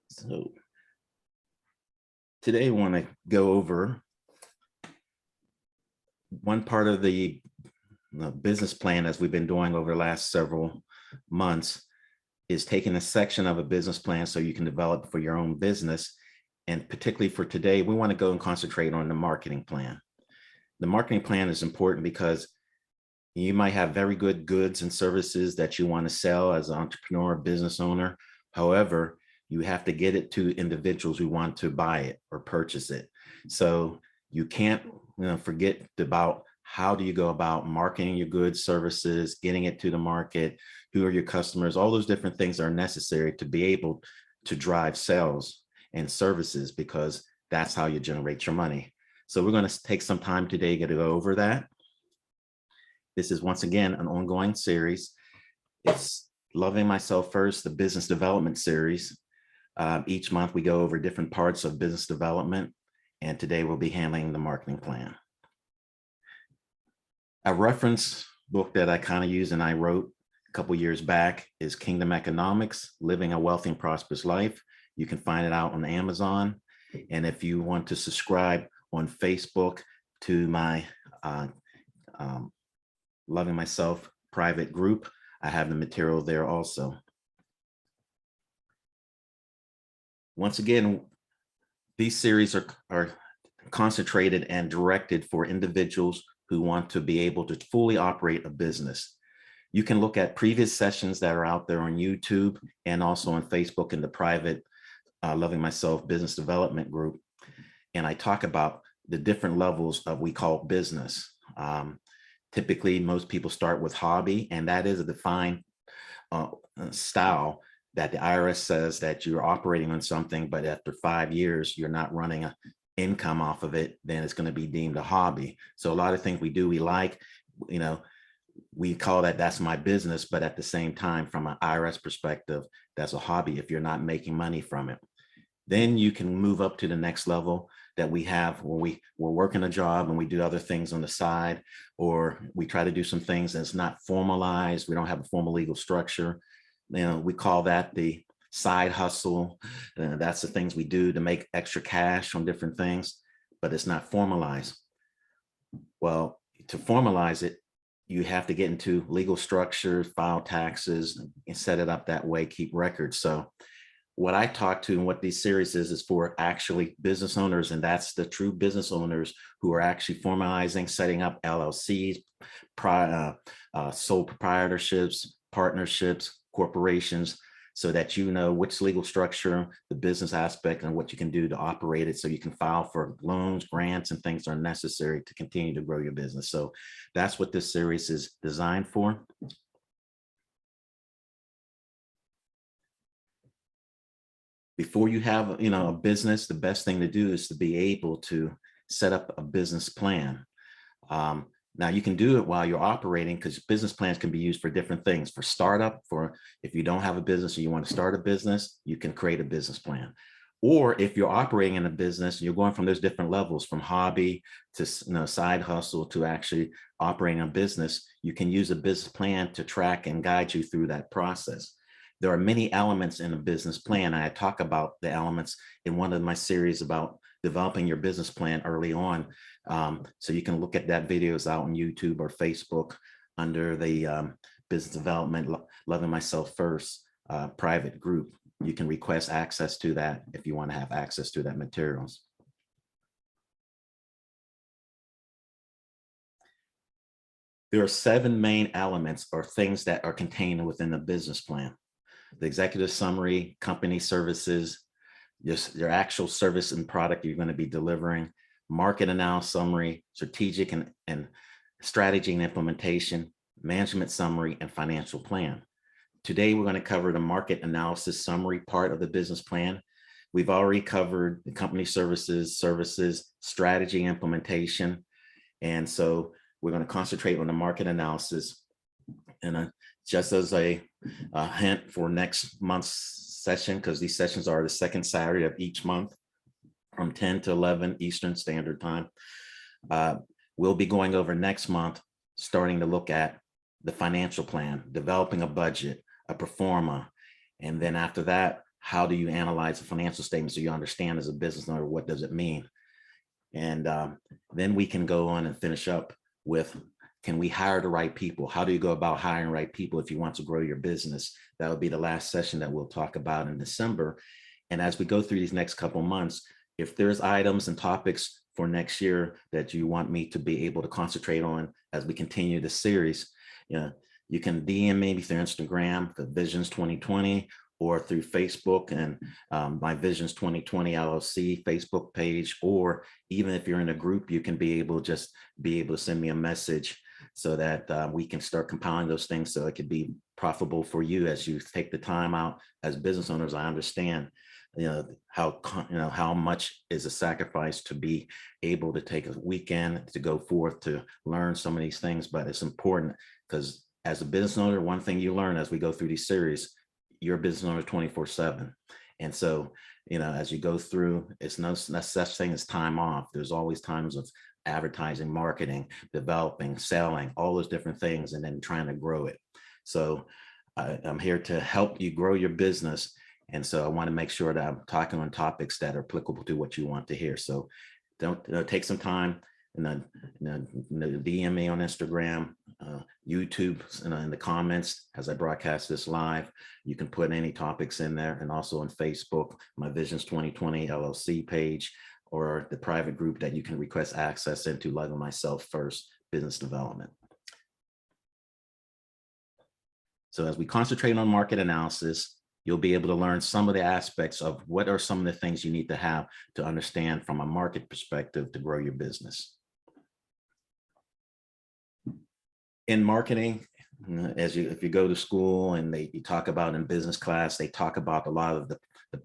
So today I want to go over one part of the business plan, as we've been doing over the last several months, is taking a section of a business plan so you can develop for your own business. And particularly for today, we want to go and concentrate on the marketing plan. The marketing plan is important because you might have very good goods and services that you want to sell as an entrepreneur or business owner. However, you have to get it to individuals who want to buy it or purchase it. So you can't forget about how do you go about marketing your goods, services, getting it to the market, who are your customers, all those different things are necessary to be able to drive sales and services, because that's how you generate your money. So we're going to take some time today to go over that. This is once again an ongoing series. It's Loving Myself First, the business development series. Each month we go over different parts of business development, and today we'll be handling the marketing plan. A reference book that I kind of use and I wrote a couple years back is Kingdom Economics, Living a Wealthy and Prosperous Life. You can find it out on Amazon. And if you want to subscribe on Facebook to my Loving Myself private group, I have the material there also. Once again, these series are concentrated and directed for individuals who want to be able to fully operate a business. You can look at previous sessions that are out there on YouTube and also on Facebook in the private Loving Myself business development group. And I talk about the different levels of we call business. Typically, most people start with hobby, and that is a defined style that the IRS says that you're operating on something, but after 5 years, you're not running an income off of it, then it's going to be deemed a hobby. So a lot of things we do, we like, we call that's my business, but at the same time, from an IRS perspective, that's a hobby if you're not making money from it. Then you can move up to the next level that we have when we're working a job and we do other things on the side, or we try to do some things that's not formalized. We don't have a formal legal structure. We call that the side hustle. That's the things we do to make extra cash on different things, but it's not formalized. Well, to formalize it, you have to get into legal structure, file taxes, and set it up that way, keep records. So what I talk to and what these series is for actually business owners, and that's the true business owners who are actually formalizing, setting up LLCs, sole proprietorships, partnerships, corporations, so that you know which legal structure, the business aspect, and what you can do to operate it so you can file for loans, grants, and things are necessary to continue to grow your business. So that's what this series is designed for. Before you have a business, the best thing to do is to be able to set up a business plan. Now you can do it while you're operating, because business plans can be used for different things. For startup, for if you don't have a business or you want to start a business, you can create a business plan. Or if you're operating in a business, you're going from those different levels, from hobby to side hustle to actually operating a business, you can use a business plan to track and guide you through that process. There are many elements in a business plan. I talk about the elements in one of my series about developing your business plan early on. So you can look at that videos out on YouTube or Facebook under the business development Loving Myself First private group. You can request access to that if you want to have access to that materials. There are 7 main elements or things that are contained within the business plan: the executive summary, company services, your actual service and product you're going to be delivering, market analysis summary, strategic and strategy and implementation, management summary, and financial plan. Today, we're going to cover the market analysis summary part of the business plan. We've already covered the company services, strategy, implementation. And so we're going to concentrate on the market analysis. And just as a hint for next month's session, because these sessions are the second Saturday of each month from 10 to 11 Eastern Standard Time. We'll be going over next month, starting to look at the financial plan, developing a budget, a pro forma. And then after that, how do you analyze the financial statements so you understand as a business owner, what does it mean? And then we can go on and finish up with, can we hire the right people? How do you go about hiring right people if you want to grow your business? That would be the last session that we'll talk about in December. And as we go through these next couple months, if there's items and topics for next year that you want me to be able to concentrate on as we continue the series, you can DM me through Instagram, the Visions 2020, or through Facebook and my Visions 2020 LLC Facebook page, or even if you're in a group, you can be able to send me a message so that we can start compiling those things so it could be profitable for you as you take the time out. As business owners, I understand how much is a sacrifice to be able to take a weekend to go forth to learn some of these things, but it's important because as a business owner, one thing you learn as we go through these series, you're a business owner 24/7. And so, as you go through, it's no such thing as time off. There's always times of advertising, marketing, developing, selling, all those different things, and then trying to grow it. So I'm here to help you grow your business. And so I want to make sure that I'm talking on topics that are applicable to what you want to hear. So don't take some time and then DM me on Instagram, YouTube, in the comments as I broadcast this live. You can put any topics in there, and also on Facebook, my Visions 2020 LLC page, or the private group that you can request access into, Loving Myself First Business Development. So as we concentrate on market analysis, you'll be able to learn some of the aspects of what are some of the things you need to have to understand from a market perspective to grow your business. In marketing, if you go to school and you talk about in business class, they talk about a lot of the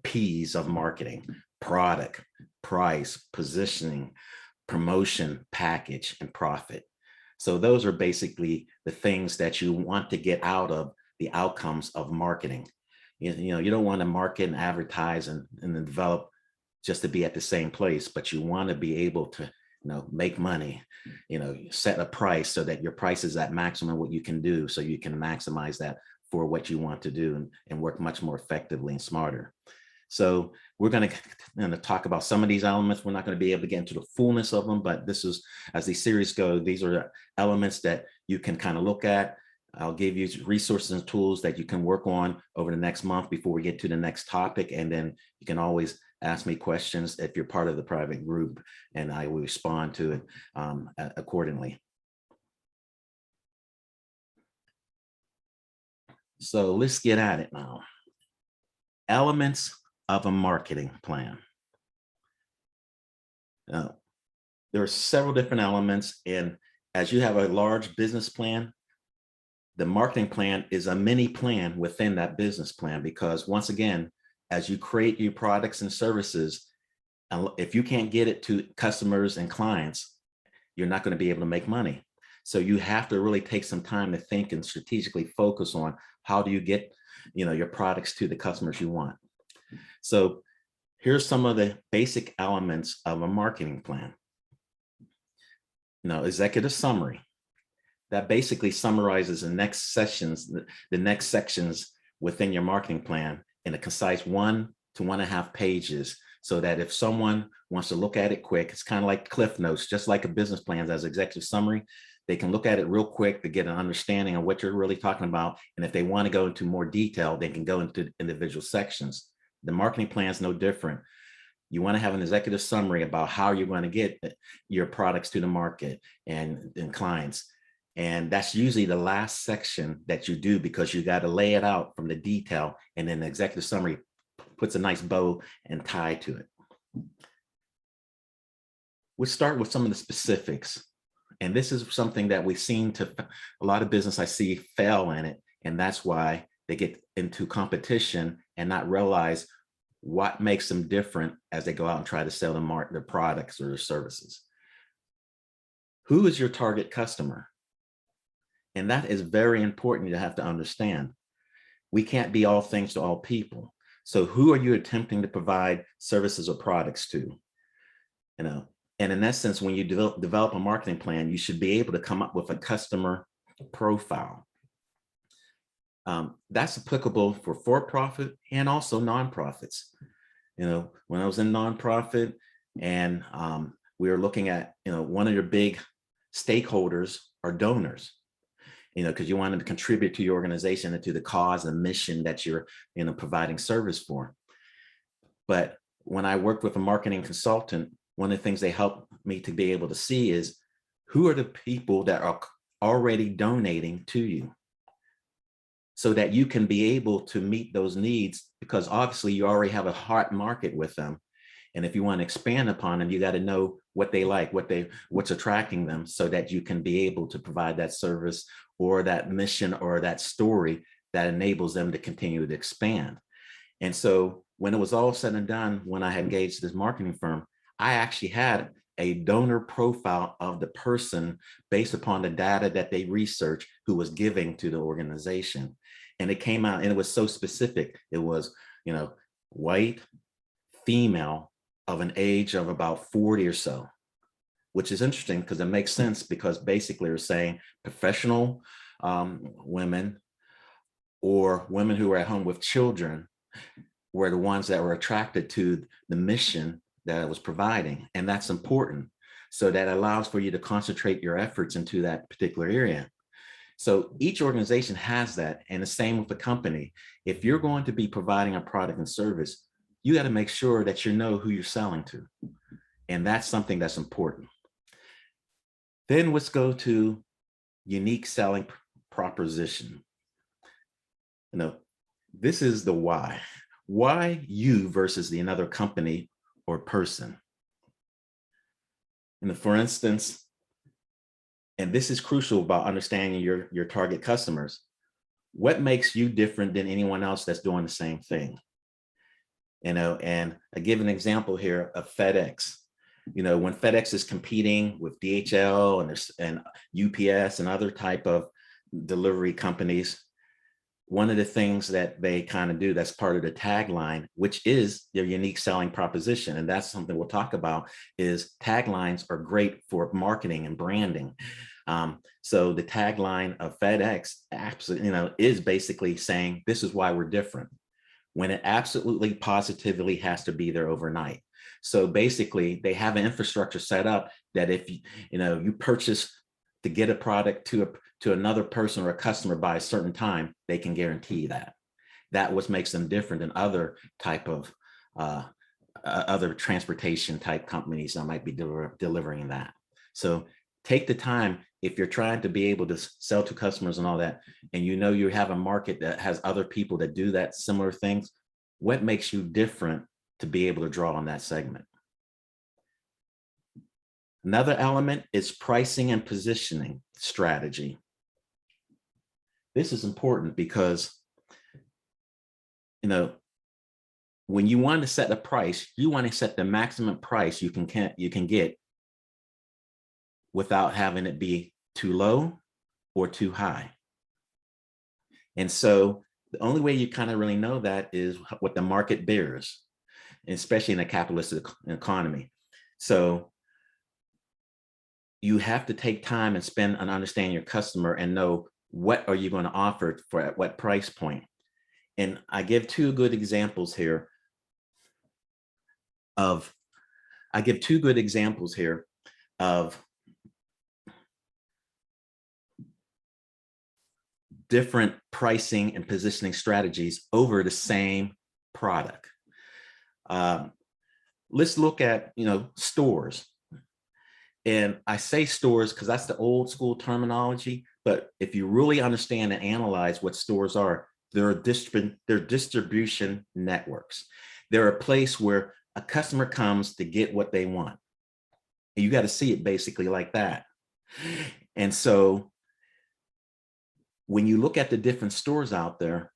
P's of marketing: product, price, positioning, promotion, package, and profit. So those are basically the things that you want to get out of the outcomes of marketing. You don't want to market and advertise and then develop just to be at the same place, but you want to be able to make money, set a price so that your price is at maximum what you can do, so you can maximize that for what you want to do and work much more effectively and smarter. So we're going to talk about some of these elements. We're not going to be able to get into the fullness of them, but this is, as the series go, these are elements that you can kind of look at. I'll give you resources and tools that you can work on over the next month before we get to the next topic. And then you can always ask me questions if you're part of the private group, and I will respond to it accordingly. So let's get at it now. Elements of a marketing plan. Now, there are several different elements, and as you have a large business plan, the marketing plan is a mini plan within that business plan, because once again, as you create your products and services, if you can't get it to customers and clients, you're not going to be able to make money. So you have to really take some time to think and strategically focus on how do you get your products to the customers you want. So here's some of the basic elements of a marketing plan. Executive summary. That basically summarizes the next sections within your marketing plan in a concise 1 to 1.5 pages, so that if someone wants to look at it quick, it's kind of like Cliff Notes, just like a business plan as executive summary. They can look at it real quick to get an understanding of what you're really talking about. And if they want to go into more detail, they can go into individual sections. The marketing plan is no different. You want to have an executive summary about how you're going to get your products to the market and clients. And that's usually the last section that you do, because you got to lay it out from the detail, and then the executive summary puts a nice bow and tie to it. We'll start with some of the specifics. And this is something that we've seen a lot of business I see fail in it. And that's why they get into competition and not realize what makes them different as they go out and try to sell their products or their services. Who is your target customer? And that is very important to have to understand. We can't be all things to all people. So who are you attempting to provide services or products to? And in essence, when you develop a marketing plan, you should be able to come up with a customer profile. That's applicable for for-profit and also nonprofits. When I was in nonprofit and we were looking at, one of your big stakeholders are donors, because you want them to contribute to your organization and to the cause and mission that you're, providing service for. But when I worked with a marketing consultant, one of the things they helped me to be able to see is who are the people that are already donating to you, so that you can be able to meet those needs, because obviously you already have a hot market with them. And if you want to expand upon them, you got to know what they like, what's attracting them, so that you can be able to provide that service or that mission or that story that enables them to continue to expand. And so when it was all said and done, when I had engaged this marketing firm, I actually had a donor profile of the person based upon the data that they researched who was giving to the organization. And it came out and it was so specific. It was, white, female, of an age of about 40 or so, which is interesting because it makes sense, because basically they're saying professional women or women who are at home with children were the ones that were attracted to the mission that I was providing. And that's important. So that allows for you to concentrate your efforts into that particular area. So each organization has that, and the same with the company. If you're going to be providing a product and service, you got to make sure that you know who you're selling to. And that's something that's important. Then let's go to unique selling proposition. This is the why. Why you versus the another company or person. For instance, and this is crucial about understanding your target customers. What makes you different than anyone else that's doing the same thing? And I give an example here of FedEx. When FedEx is competing with DHL and UPS and other type of delivery companies, one of the things that they kind of do that's part of the tagline, which is their unique selling proposition, and that's something we'll talk about, is taglines are great for marketing and branding. So the tagline of FedEx absolutely, is basically saying this is why we're different, when it absolutely positively has to be there overnight. So basically they have an infrastructure set up that if you purchase to get a product to another person or a customer by a certain time, they can guarantee that what makes them different than other type of other transportation type companies that might be delivering that. So take the time, if you're trying to be able to sell to customers and all that, and you have a market that has other people that do that similar things, what makes you different to be able to draw on that segment? Another element is pricing and positioning strategy. This is important because, when you want to set a price, you want to set the maximum price you can get without having it be too low or too high. And so the only way you kind of really know that is what the market bears, especially in a capitalistic economy. So you have to take time and spend and understand your customer and know what are you going to offer for at what price point. And I give two good examples here of different pricing and positioning strategies over the same product. Let's look at, stores. And I say stores because that's the old school terminology. But if you really understand and analyze what stores are, they're distribution networks. They're a place where a customer comes to get what they want. And you got to see it basically like that. And so when you look at the different stores out there,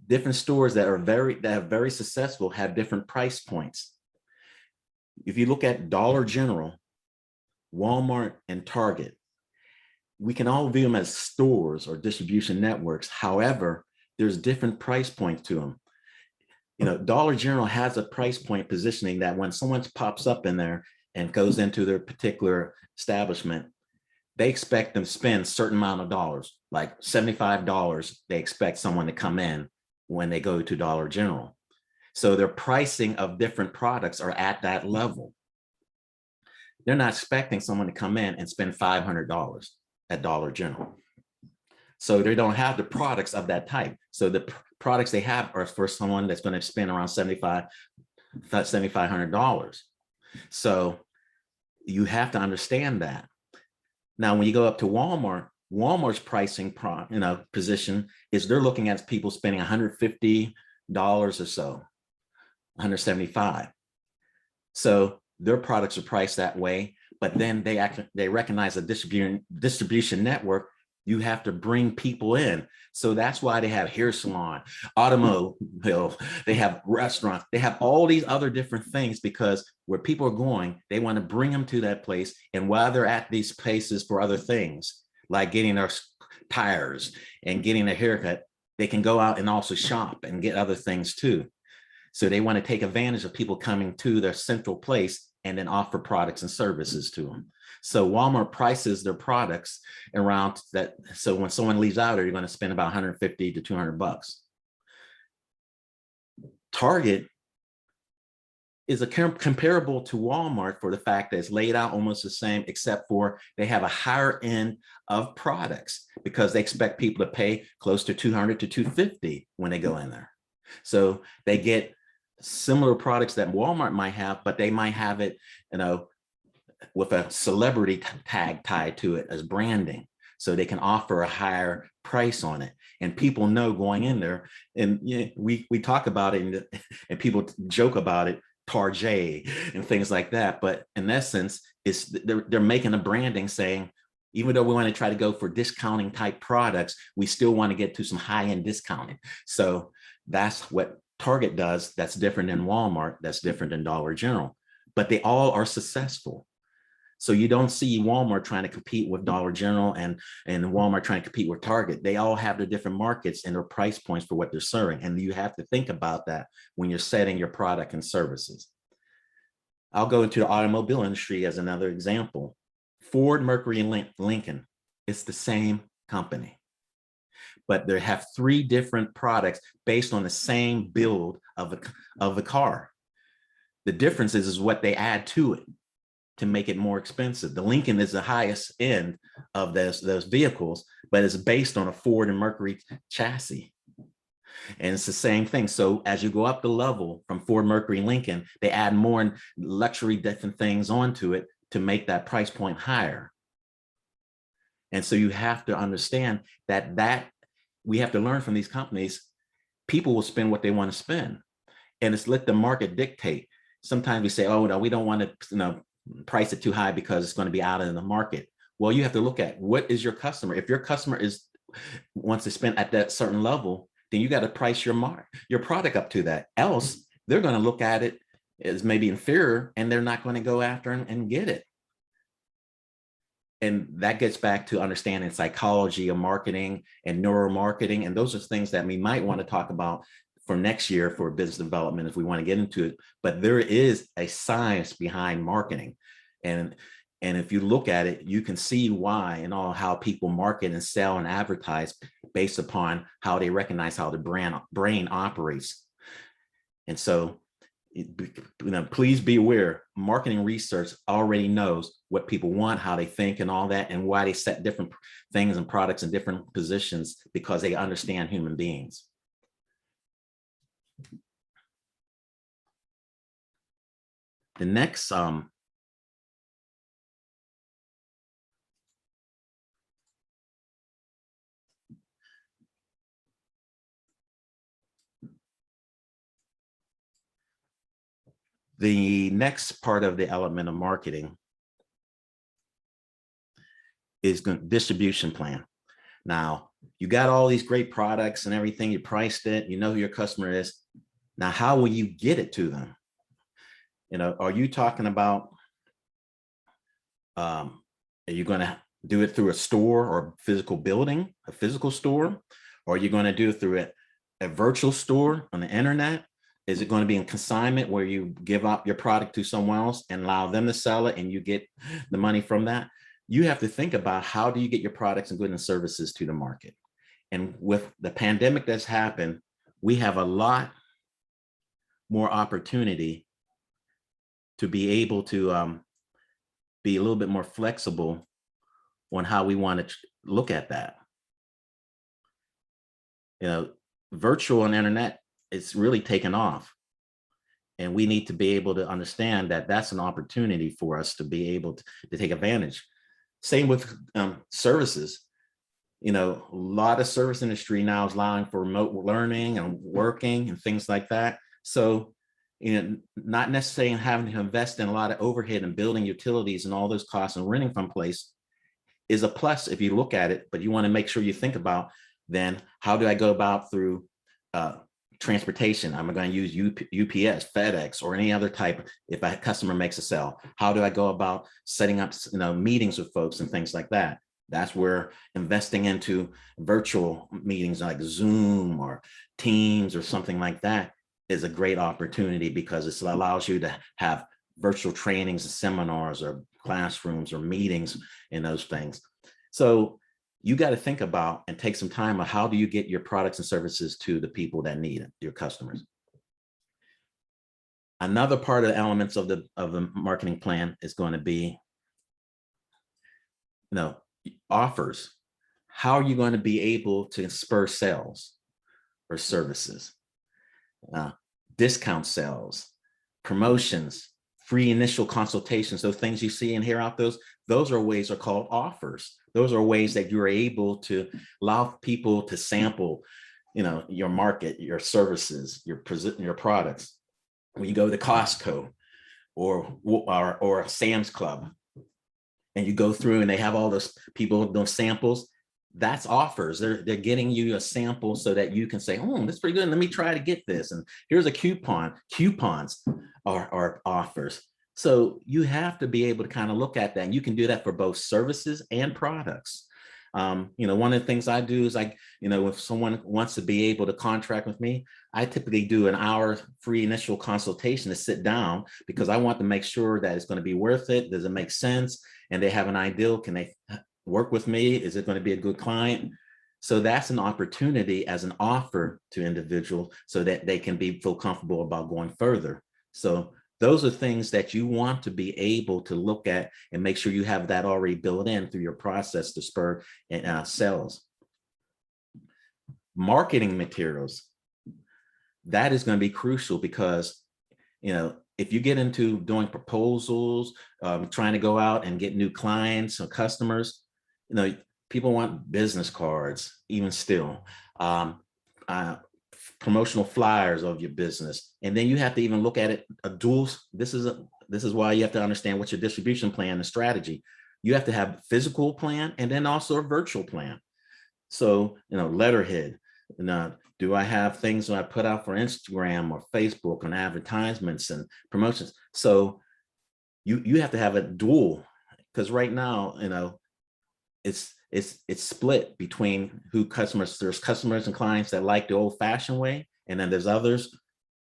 different stores that are very successful have different price points. If you look at Dollar General, Walmart, and Target, we can all view them as stores or distribution networks. However, there's different price points to them. Dollar General has a price point positioning that when someone pops up in there and goes into their particular establishment, they expect them to spend a certain amount of dollars, like $75, they expect someone to come in when they go to Dollar General. So their pricing of different products are at that level. They're not expecting someone to come in and spend $500 at Dollar General. So they don't have the products of that type. So the products they have are for someone that's going to spend around $7,500. So you have to understand that. Now, when you go up to Walmart, Walmart's pricing position is they're looking at people spending $150 or so, $175. So their products are priced that way, but then they recognize a distribution network. You have to bring people in. So that's why they have hair salon, automobile, they have restaurants, they have all these other different things, because where people are going, they want to bring them to that place. And while they're at these places for other things, like getting their tires and getting a haircut, they can go out and also shop and get other things too. So they want to take advantage of people coming to their central place and then offer products and services to them. So Walmart prices their products around that. So when someone leaves out, you're going to spend about 150 to 200 bucks. Target is comparable to Walmart for the fact that it's laid out almost the same, except for they have a higher end of products because they expect people to pay close to 200 to 250 when they go in there. So they get similar products that Walmart might have, but they might have it, with a celebrity tag tied to it as branding. So they can offer a higher price on it. And people know going in there, and we talk about it and people joke about it, Target and things like that. But in essence, they're making a branding saying, even though we want to try to go for discounting type products, we still want to get to some high-end discounting. So that's what Target does. That's different than Walmart. That's different than Dollar General. But they all are successful. So you don't see Walmart trying to compete with Dollar General and Walmart trying to compete with Target. They all have their different markets and their price points for what they're serving. And you have to think about that when you're setting your product and services. I'll go into the automobile industry as another example. Ford, Mercury, and Lincoln, it's the same company, but they have three different products based on the same build of the car. The difference is what they add to it to make it more expensive. The Lincoln is the highest end of those vehicles, but it's based on a Ford and Mercury chassis. And it's the same thing. So as you go up the level from Ford, Mercury, Lincoln, they add more luxury different things onto it to make that price point higher. And so you have to understand that we have to learn from these companies. People will spend what they want to spend, and it's let the market dictate. Sometimes we say, oh, no, we don't want to, price it too high because it's going to be out in the market. Well, you have to look at what is your customer. If your customer wants to spend at that certain level, then you got to price your product up to that. Else, they're going to look at it as maybe inferior, and they're not going to go after and get it. And that gets back to understanding psychology of marketing and neuromarketing. And those are things that we might want to talk about for next year for business development if we want to get into it. But there is a science behind marketing. And if you look at it, you can see why and how people market and sell and advertise based upon how they recognize how the brain operates. And so, please be aware, marketing research already knows what people want, how they think and all that, and why they set different things and products in different positions, because they understand human beings. The next the next part of the element of marketing is distribution plan. Now, you got all these great products and everything, you priced it, you know who your customer is. Now, how will you get it to them? Are you talking about, are you going to do it through a store or physical building, a physical store? Or are you going to do it through a virtual store on the internet? Is it going to be in consignment where you give up your product to someone else and allow them to sell it and you get the money from that? you have to think about how do you get your products and goods and services to the market. And with the pandemic that's happened, we have a lot more opportunity to be able to be a little bit more flexible on how we want to look at that. You know, virtual and internet, it's really taken off. And we need to be able to understand that that's an opportunity for us to be able to take advantage. Same with services. You know, a lot of service industry now is allowing for remote learning and working and things like that. So, you know, not necessarily having to invest in a lot of overhead and building utilities and all those costs and renting from place is a plus if you look at it, but you want to make sure you think about then how do I go about through transportation? I'm going to use UPS, FedEx, or any other type. If a customer makes a sale, how do I go about setting up, you know, meetings with folks and things like that? That's where investing into virtual meetings like Zoom or Teams or something like that is a great opportunity, because it allows you to have virtual trainings and seminars or classrooms or meetings and those things. So you got to think about and take some time on how do you get your products and services to the people that need it, your customers. Another part of the elements of the marketing plan is going to be, you know, offers. How are you going to be able to spur sales or services, discount sales, promotions, free initial consultations, those things you see and hear out, those are ways are called offers. Those are ways that you're able to allow people to sample, you know, your market, your services, your products. When you go to Costco or Sam's Club, and you go through and they have all those people, those samples, that's offers. They're getting you a sample so that you can say, oh, that's pretty good. Let me try to get this. And here's a coupon. Coupons are offers. So you have to be able to kind of look at that. And you can do that for both services and products. You know, one of the things I do is you know, if someone wants to be able to contract with me, I typically do an hour free initial consultation to sit down, because I want to make sure that it's going to be worth it. Does it make sense? And they have an ideal. Can they work with me? Is it going to be a good client? So that's an opportunity as an offer to individuals so that they can feel comfortable about going further. So those are things that you want to be able to look at and make sure you have that already built in through your process to spur sales. Marketing materials, that is going to be crucial, because, you know, if you get into doing proposals, trying to go out and get new clients or customers, you know, people want business cards, even still, promotional flyers of your business. And then you have to even look at it a dual. This is why you have to understand what's your distribution plan and strategy. You have to have physical plan and then also a virtual plan. So, you know, letterhead. Now, do I have things that I put out for Instagram or Facebook on advertisements and promotions? So you have to have a dual, because right now, you know, it's split between who customers. There's customers and clients that like the old fashioned way. And then there's others,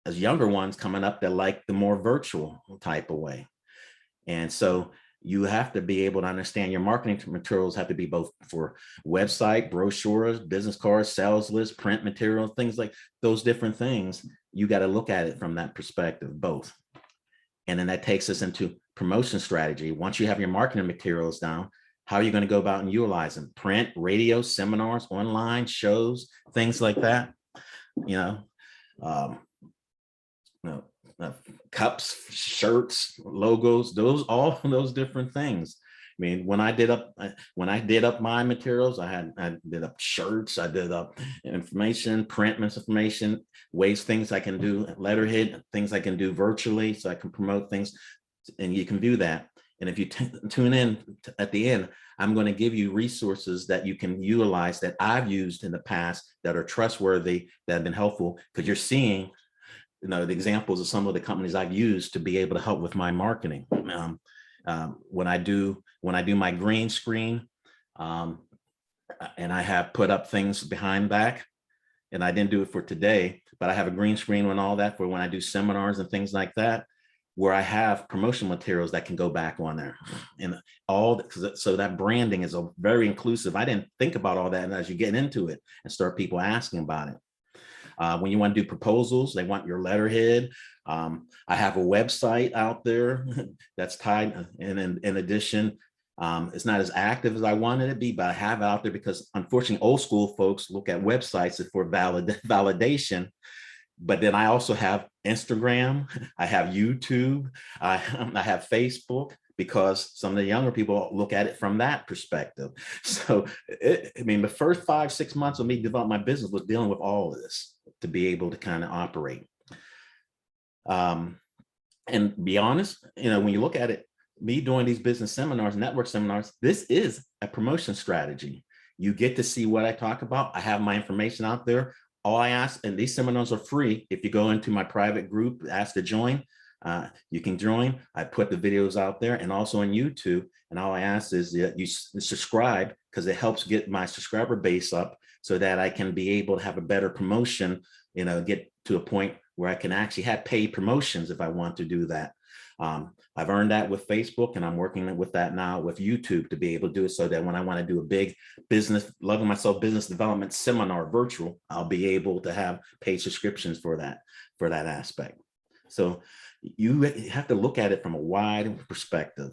as younger ones coming up, that like the more virtual type of way. And so you have to be able to understand your marketing materials have to be both for website, brochures, business cards, sales lists, print materials, things like those different things. You got to look at it from that perspective, both. And then that takes us into promotion strategy. Once you have your marketing materials down, how are you going to go about and utilize them? Print, radio, seminars, online shows, things like that. You know, cups, shirts, logos, all those different things. I mean, when I did up my materials, I did up shirts, I did up information, print misinformation, things I can do, letterhead, things I can do virtually, so I can promote things, and you can do that. And if you tune in at the end, I'm going to give you resources that you can utilize that I've used in the past that are trustworthy, that have been helpful, because you're seeing, you know, the examples of some of the companies I've used to be able to help with my marketing. When I do my green screen, and I have put up things behind back, and I didn't do it for today, but I have a green screen and all that for when I do seminars and things like that. where I have promotional materials that can go back on there, and so that branding is a very inclusive. I didn't think about all that, and as you get into it and start people asking about it. When you want to do proposals, they want your letterhead. I have a website out there that's tied, and in addition, it's not as active as I wanted it to be, but I have it out there because unfortunately, old school folks look at websites for validation. But then I also have Instagram, I have YouTube, I have Facebook, because some of the younger people look at it from that perspective. So, I mean, the first 5-6 months of me developing my business was dealing with all of this to be able to kind of operate. And be honest, when you look at it, me doing these business seminars, network seminars, this is a promotion strategy. You get to see what I talk about. I have my information out there. All I ask, and these seminars are free. If you go into my private group, ask to join, you can join. I put the videos out there and also on YouTube. And all I ask is that you subscribe, because it helps get my subscriber base up so that I can be able to have a better promotion, get to a point where I can actually have paid promotions if I want to do that. I've earned that with Facebook, and I'm working with that now with YouTube to be able to do it, so that when I want to do a big business, Loving Myself business development seminar virtual, I'll be able to have paid subscriptions for that aspect. So you have to look at it from a wide perspective.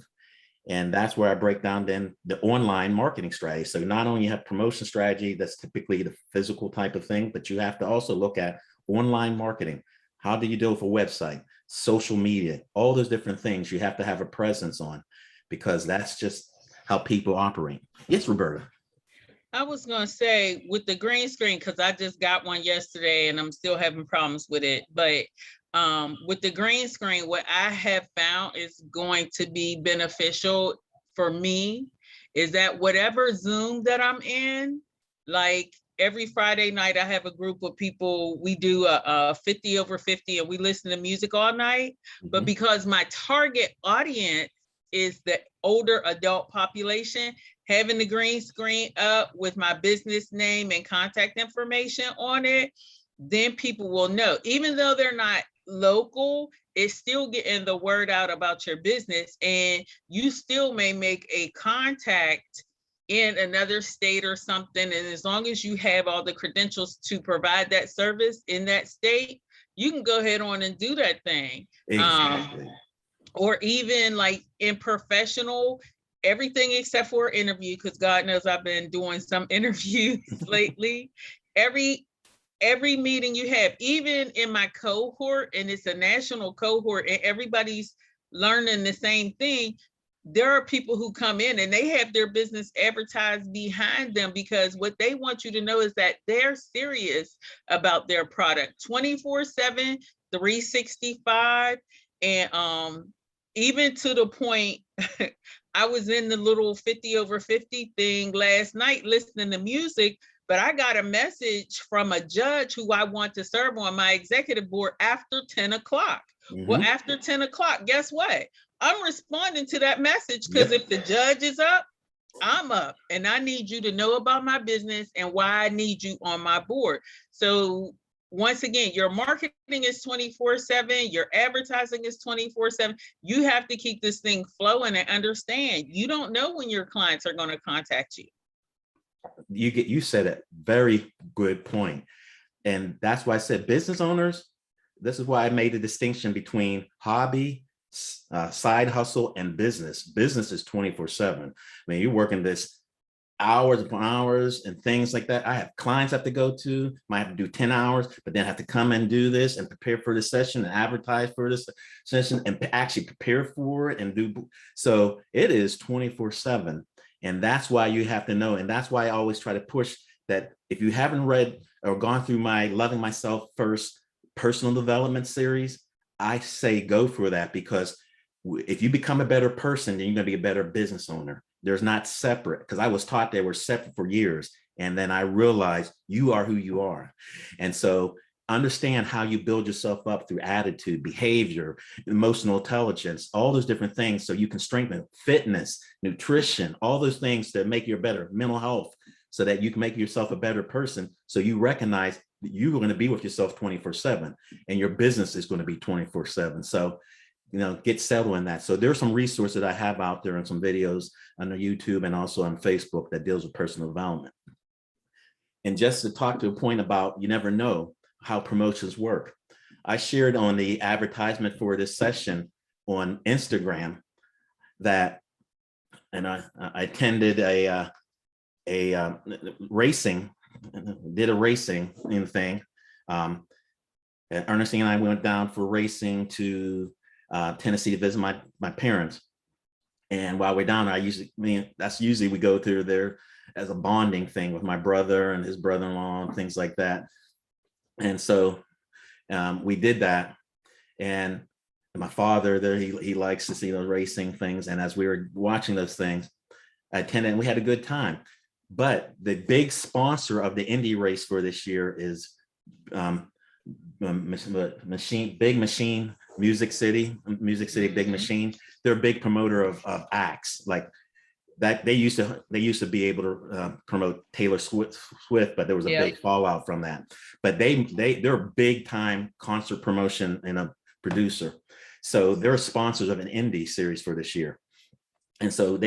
And that's where I break down then the online marketing strategy. So not only you have promotion strategy, that's typically the physical type of thing, but you have to also look at online marketing. How do you do it for a website, social media, all those different things you have to have a presence on, because that's just how people operate. Yes, Roberta. I was going to say with the green screen, because I just got one yesterday and I'm still having problems with it. But with the green screen, what I have found is going to be beneficial for me is that whatever Zoom that I'm in, like every Friday night, I have a group of people, we do a 50 over 50 and we listen to music all night. But because my target audience is the older adult population, having the green screen up with my business name and contact information on it, then people will know. Even though they're not local, it's still getting the word out about your business, and you still may make a contact in another state or something. And as long as you have all the credentials to provide that service in that state, you can go ahead on and do that thing. Exactly. Or even like in professional, everything except for interview, because God knows I've been doing some interviews lately. Every meeting you have, even in my cohort, and it's a national cohort and everybody's learning the same thing, there are people who come in and they have their business advertised behind them, because what they want you to know is that they're serious about their product 24/7, 365. And even to the point, I was in the little 50 over 50 thing last night listening to music, but I got a message from a judge who I want to serve on my executive board after 10 o'clock. Well, after 10 o'clock, guess what? I'm responding to that message, because if the judge is up, I'm up, and I need you to know about my business and why I need you on my board. So once again, your marketing is 24/7, your advertising is 24/7. You have to keep this thing flowing and understand you don't know when your clients are going to contact you. You said a very good point. And that's why I said business owners, this is why I made the distinction between hobby, side hustle, and business. Business is 24/7. I mean, you're working this hours upon hours and things like that. I have clients I have to go to, might have to do 10 hours, but then have to come and do this and prepare for the session and advertise for this session and actually prepare for it and do. So it is 24/7. And that's why you have to know. And that's why I always try to push that if you haven't read or gone through my Loving Myself First personal development series, I say go for that, because if you become a better person, then you're going to be a better business owner. There's not separate, because I was taught they were separate for years. And then I realized you are who you are. And so understand how you build yourself up through attitude, behavior, emotional intelligence, all those different things, so you can strengthen fitness, nutrition, all those things that make you better, mental health, so that you can make yourself a better person. So you recognize that you're going to be with yourself 24/7, and your business is going to be 24/7. So get settled in that. So there's some resources that I have out there and some videos on the YouTube and also on Facebook that deals with personal development. And just to talk to a point about, you never know how promotions work. I shared on the advertisement for this session on Instagram that, and I attended a racing, did a racing thing. Ernestine and I went down for racing to Tennessee to visit my parents. And while we're down there, that's usually we go through there as a bonding thing with my brother and his brother-in-law and things like that. And so we did that. And my father there, he likes to see those racing things. And as we were watching those things, I attended and we had a good time. But the big sponsor of the Indy race for this year is Big Machine, Music City, Big Machine. They're a big promoter of acts like that. They used to be able to promote Taylor Swift, but there was a big fallout from that. But they're a big time concert promotion and a producer. So they're sponsors of an Indy series for this year. And so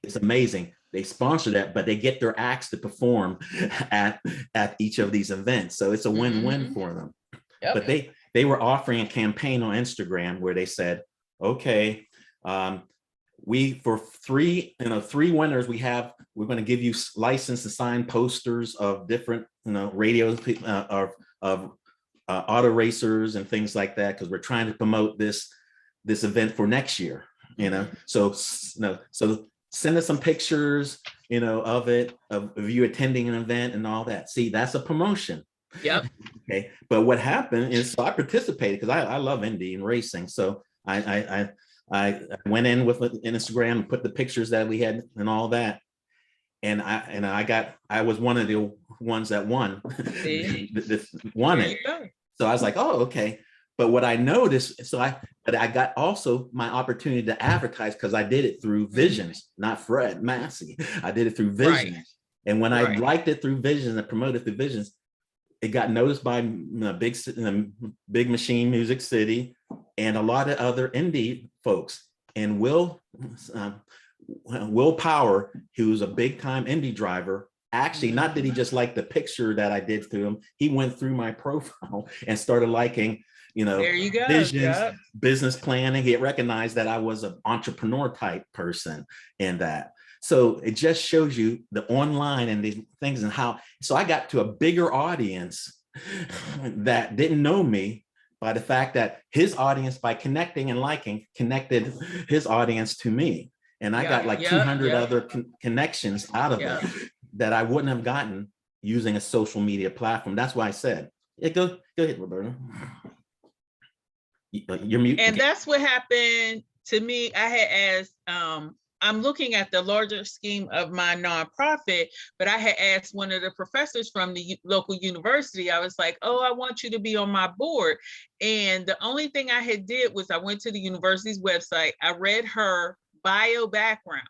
it's amazing. They sponsor that, but they get their acts to perform at each of these events. So it's a win-win for them. Yep. But they were offering a campaign on Instagram where they said, okay, for three winners, we're going to give you license to sign posters of different, radios of auto racers and things like that, because we're trying to promote this event for next year, so send us some pictures, of it, of you attending an event and all that. See, that's a promotion. Yep. Okay. But what happened is, so I participated because I love Indy and racing. So I went in with Instagram and put the pictures that we had and all that. And I was one of the ones that won. Won it. So I was like, oh, okay. But what I noticed, but I got also my opportunity to advertise because I did it through Visions, not Fred Massey. I did it through Visions. Right. And when I liked it through Visions and promoted through Visions, it got noticed by Big Machine, Music City, and a lot of other indie folks. And Will Power, who's a big time indie driver, actually, not that he just liked the picture that I did to him, he went through my profile and started liking, there you go. Visions, business planning. He recognized that I was an entrepreneur type person and that. So it just shows you the online and these things and how, so I got to a bigger audience that didn't know me by the fact that his audience, by connecting and liking, connected his audience to me. And I got like 200 other connections out of it that I wouldn't have gotten using a social media platform. That's why I said, go ahead, Roberta. You're mute. And that's what happened to me. I had asked, I'm looking at the larger scheme of my nonprofit, but I had asked one of the professors from the local university, I was like, oh, I want you to be on my board. And the only thing I had did was I went to the university's website. I read her bio background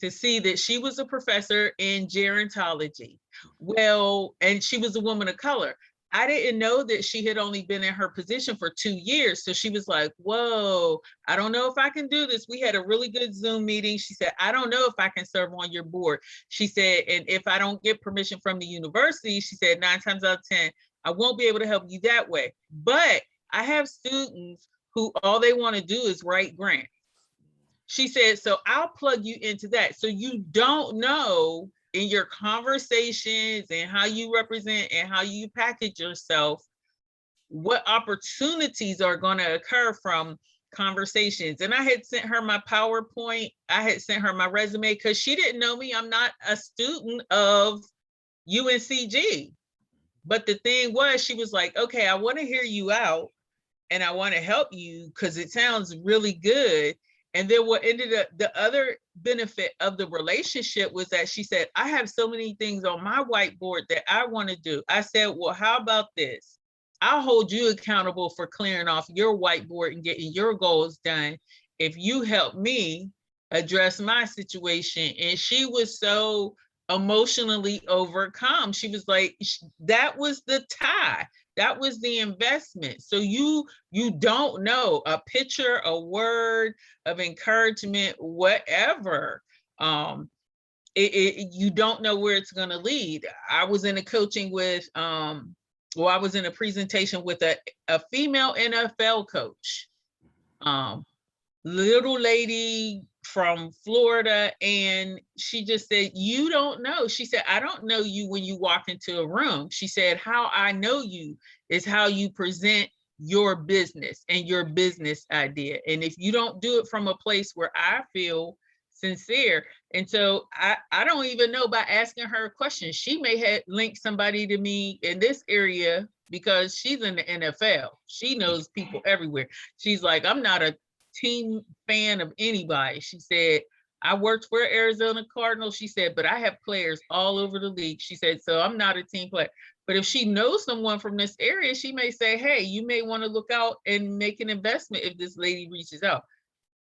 to see that she was a professor in gerontology. Well, and she was a woman of color. I didn't know that she had only been in her position for 2 years. So she was like, whoa, I don't know if I can do this. We had a really good Zoom meeting. She said, I don't know if I can serve on your board. She said, and if I don't get permission from the university, she said 9 times out of 10, I won't be able to help you that way. But I have students who all they want to do is write grants. She said, so I'll plug you into that. So you don't know in your conversations and how you represent and how you package yourself, what opportunities are going to occur from conversations. And I had sent her my PowerPoint. I had sent her my resume because she didn't know me. I'm not a student of UNCG. But the thing was, she was like, okay, I want to hear you out and I want to help you because it sounds really good. And then what ended up, the other benefit of the relationship was that she said, I have so many things on my whiteboard that I want to do. I said, well, how about this? I'll hold you accountable for clearing off your whiteboard and getting your goals done if you help me address my situation. And she was so emotionally overcome. She was like, that was the tie. That was the investment. So you don't know, a picture, a word of encouragement, whatever. You don't know where it's going to lead. I was in a coaching with, I was in a presentation with a female NFL coach, little lady from Florida, and she just said, you don't know. She said, I don't know you when you walk into a room. She said, how I know you is how you present your business and your business idea. And if you don't do it from a place where I feel sincere. And so I don't even know, by asking her a question, she may have linked somebody to me in this area because she's in the NFL. She knows people everywhere. She's like, I'm not a team fan of anybody. She said, I worked for Arizona Cardinals. She said, but I have players all over the league. She said, so I'm not a team player. But if she knows someone from this area, she may say, hey, you may want to look out and make an investment if this lady reaches out.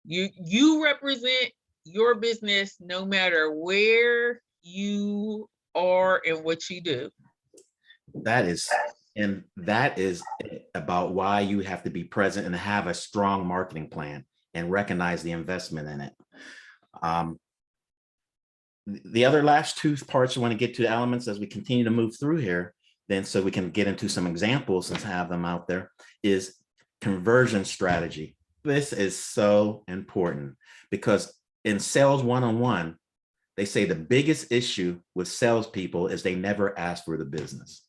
You represent your business no matter where you are and what you do. That is about why you have to be present and have a strong marketing plan and recognize the investment in it. The other last two parts you want to get to, the elements as we continue to move through here, then so we can get into some examples and have them out there, is conversion strategy. This is so important because in sales one-on-one, they say the biggest issue with salespeople is they never ask for the business.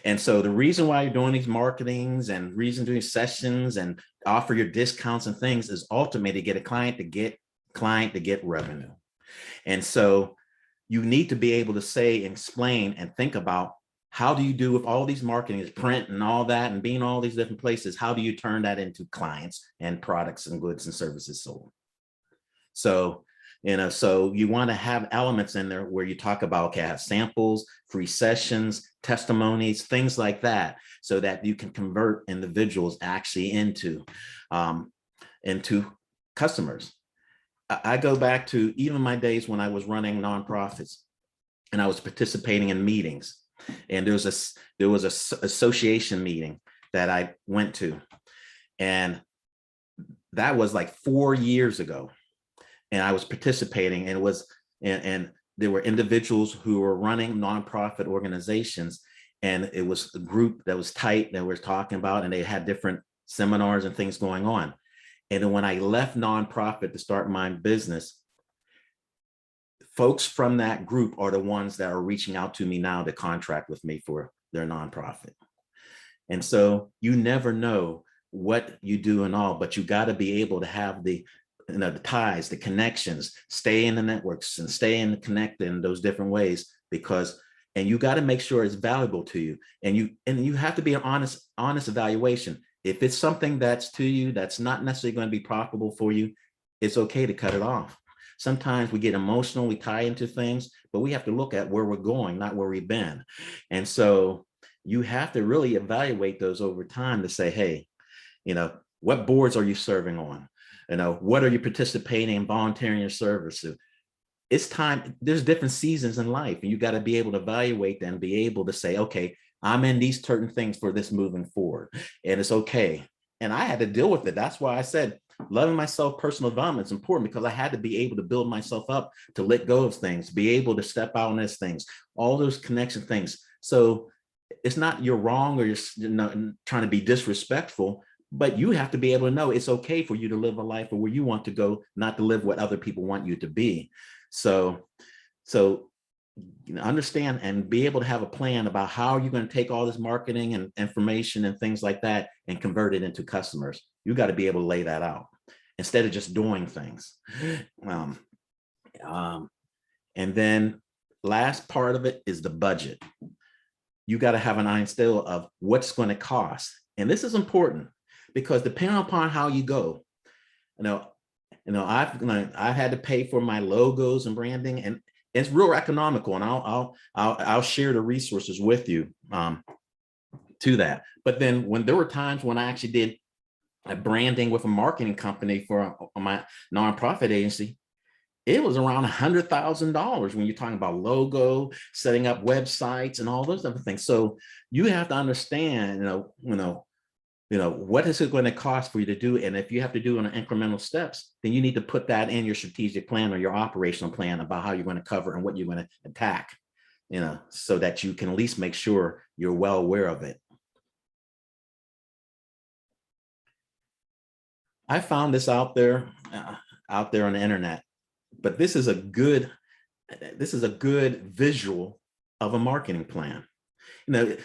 And so the reason why you're doing these marketings and reason doing sessions and offer your discounts and things is ultimately to get a client to get revenue. And so you need to be able to say and explain and think about, how do you do with all these marketing, print and all that, and being all these different places, how do you turn that into clients and products and goods and services sold? So, so you want to have elements in there where you talk about, okay, I have samples, free sessions, testimonies, things like that, so that you can convert individuals actually into customers. I go back to even my days when I was running nonprofits and I was participating in meetings, and there was a association meeting that I went to, and that was like 4 years ago. And I was participating, and there were individuals who were running nonprofit organizations, and it was a group that was tight that we're talking about, and they had different seminars and things going on. And then when I left nonprofit to start my business, folks from that group are the ones that are reaching out to me now to contract with me for their nonprofit. And so you never know what you do and all, but you got to be able to have the ties, the connections, stay in the networks and stay in connected in those different ways, and you got to make sure it's valuable to you. And you have to be an honest evaluation. If it's something that's to you, that's not necessarily going to be profitable for you, it's okay to cut it off. Sometimes we get emotional, we tie into things, but we have to look at where we're going, not where we've been. And so you have to really evaluate those over time to say, hey, what boards are you serving on? What are you participating in, volunteering your service to? It's time. There's different seasons in life, and you got to be able to evaluate and be able to say, okay, I'm in these certain things for this moving forward, and it's okay. And I had to deal with it. That's why I said loving myself, personal development is important, because I had to be able to build myself up to let go of things, be able to step out on those things, all those connection things. So it's not you're wrong or you're trying to be disrespectful, but you have to be able to know it's okay for you to live a life where you want to go, not to live what other people want you to be. So understand and be able to have a plan about how you're going to take all this marketing and information and things like that and convert it into customers. You got to be able to lay that out instead of just doing things. And then last part of it is the budget. You got to have an eye still of what's going to cost. And this is important, because depending upon how you go, I've had to pay for my logos and branding, and it's real economical. And I'll share the resources with you to that. But then when there were times when I actually did a branding with a marketing company for my nonprofit agency, it was around $100,000 when you're talking about logo, setting up websites and all those other things. So you have to understand, what is it going to cost for you to do? And if you have to do it on incremental steps, then you need to put that in your strategic plan or your operational plan about how you're going to cover and what you're going to attack, so that you can at least make sure you're well aware of it. I found this out there on the internet, but this is a good visual of a marketing plan.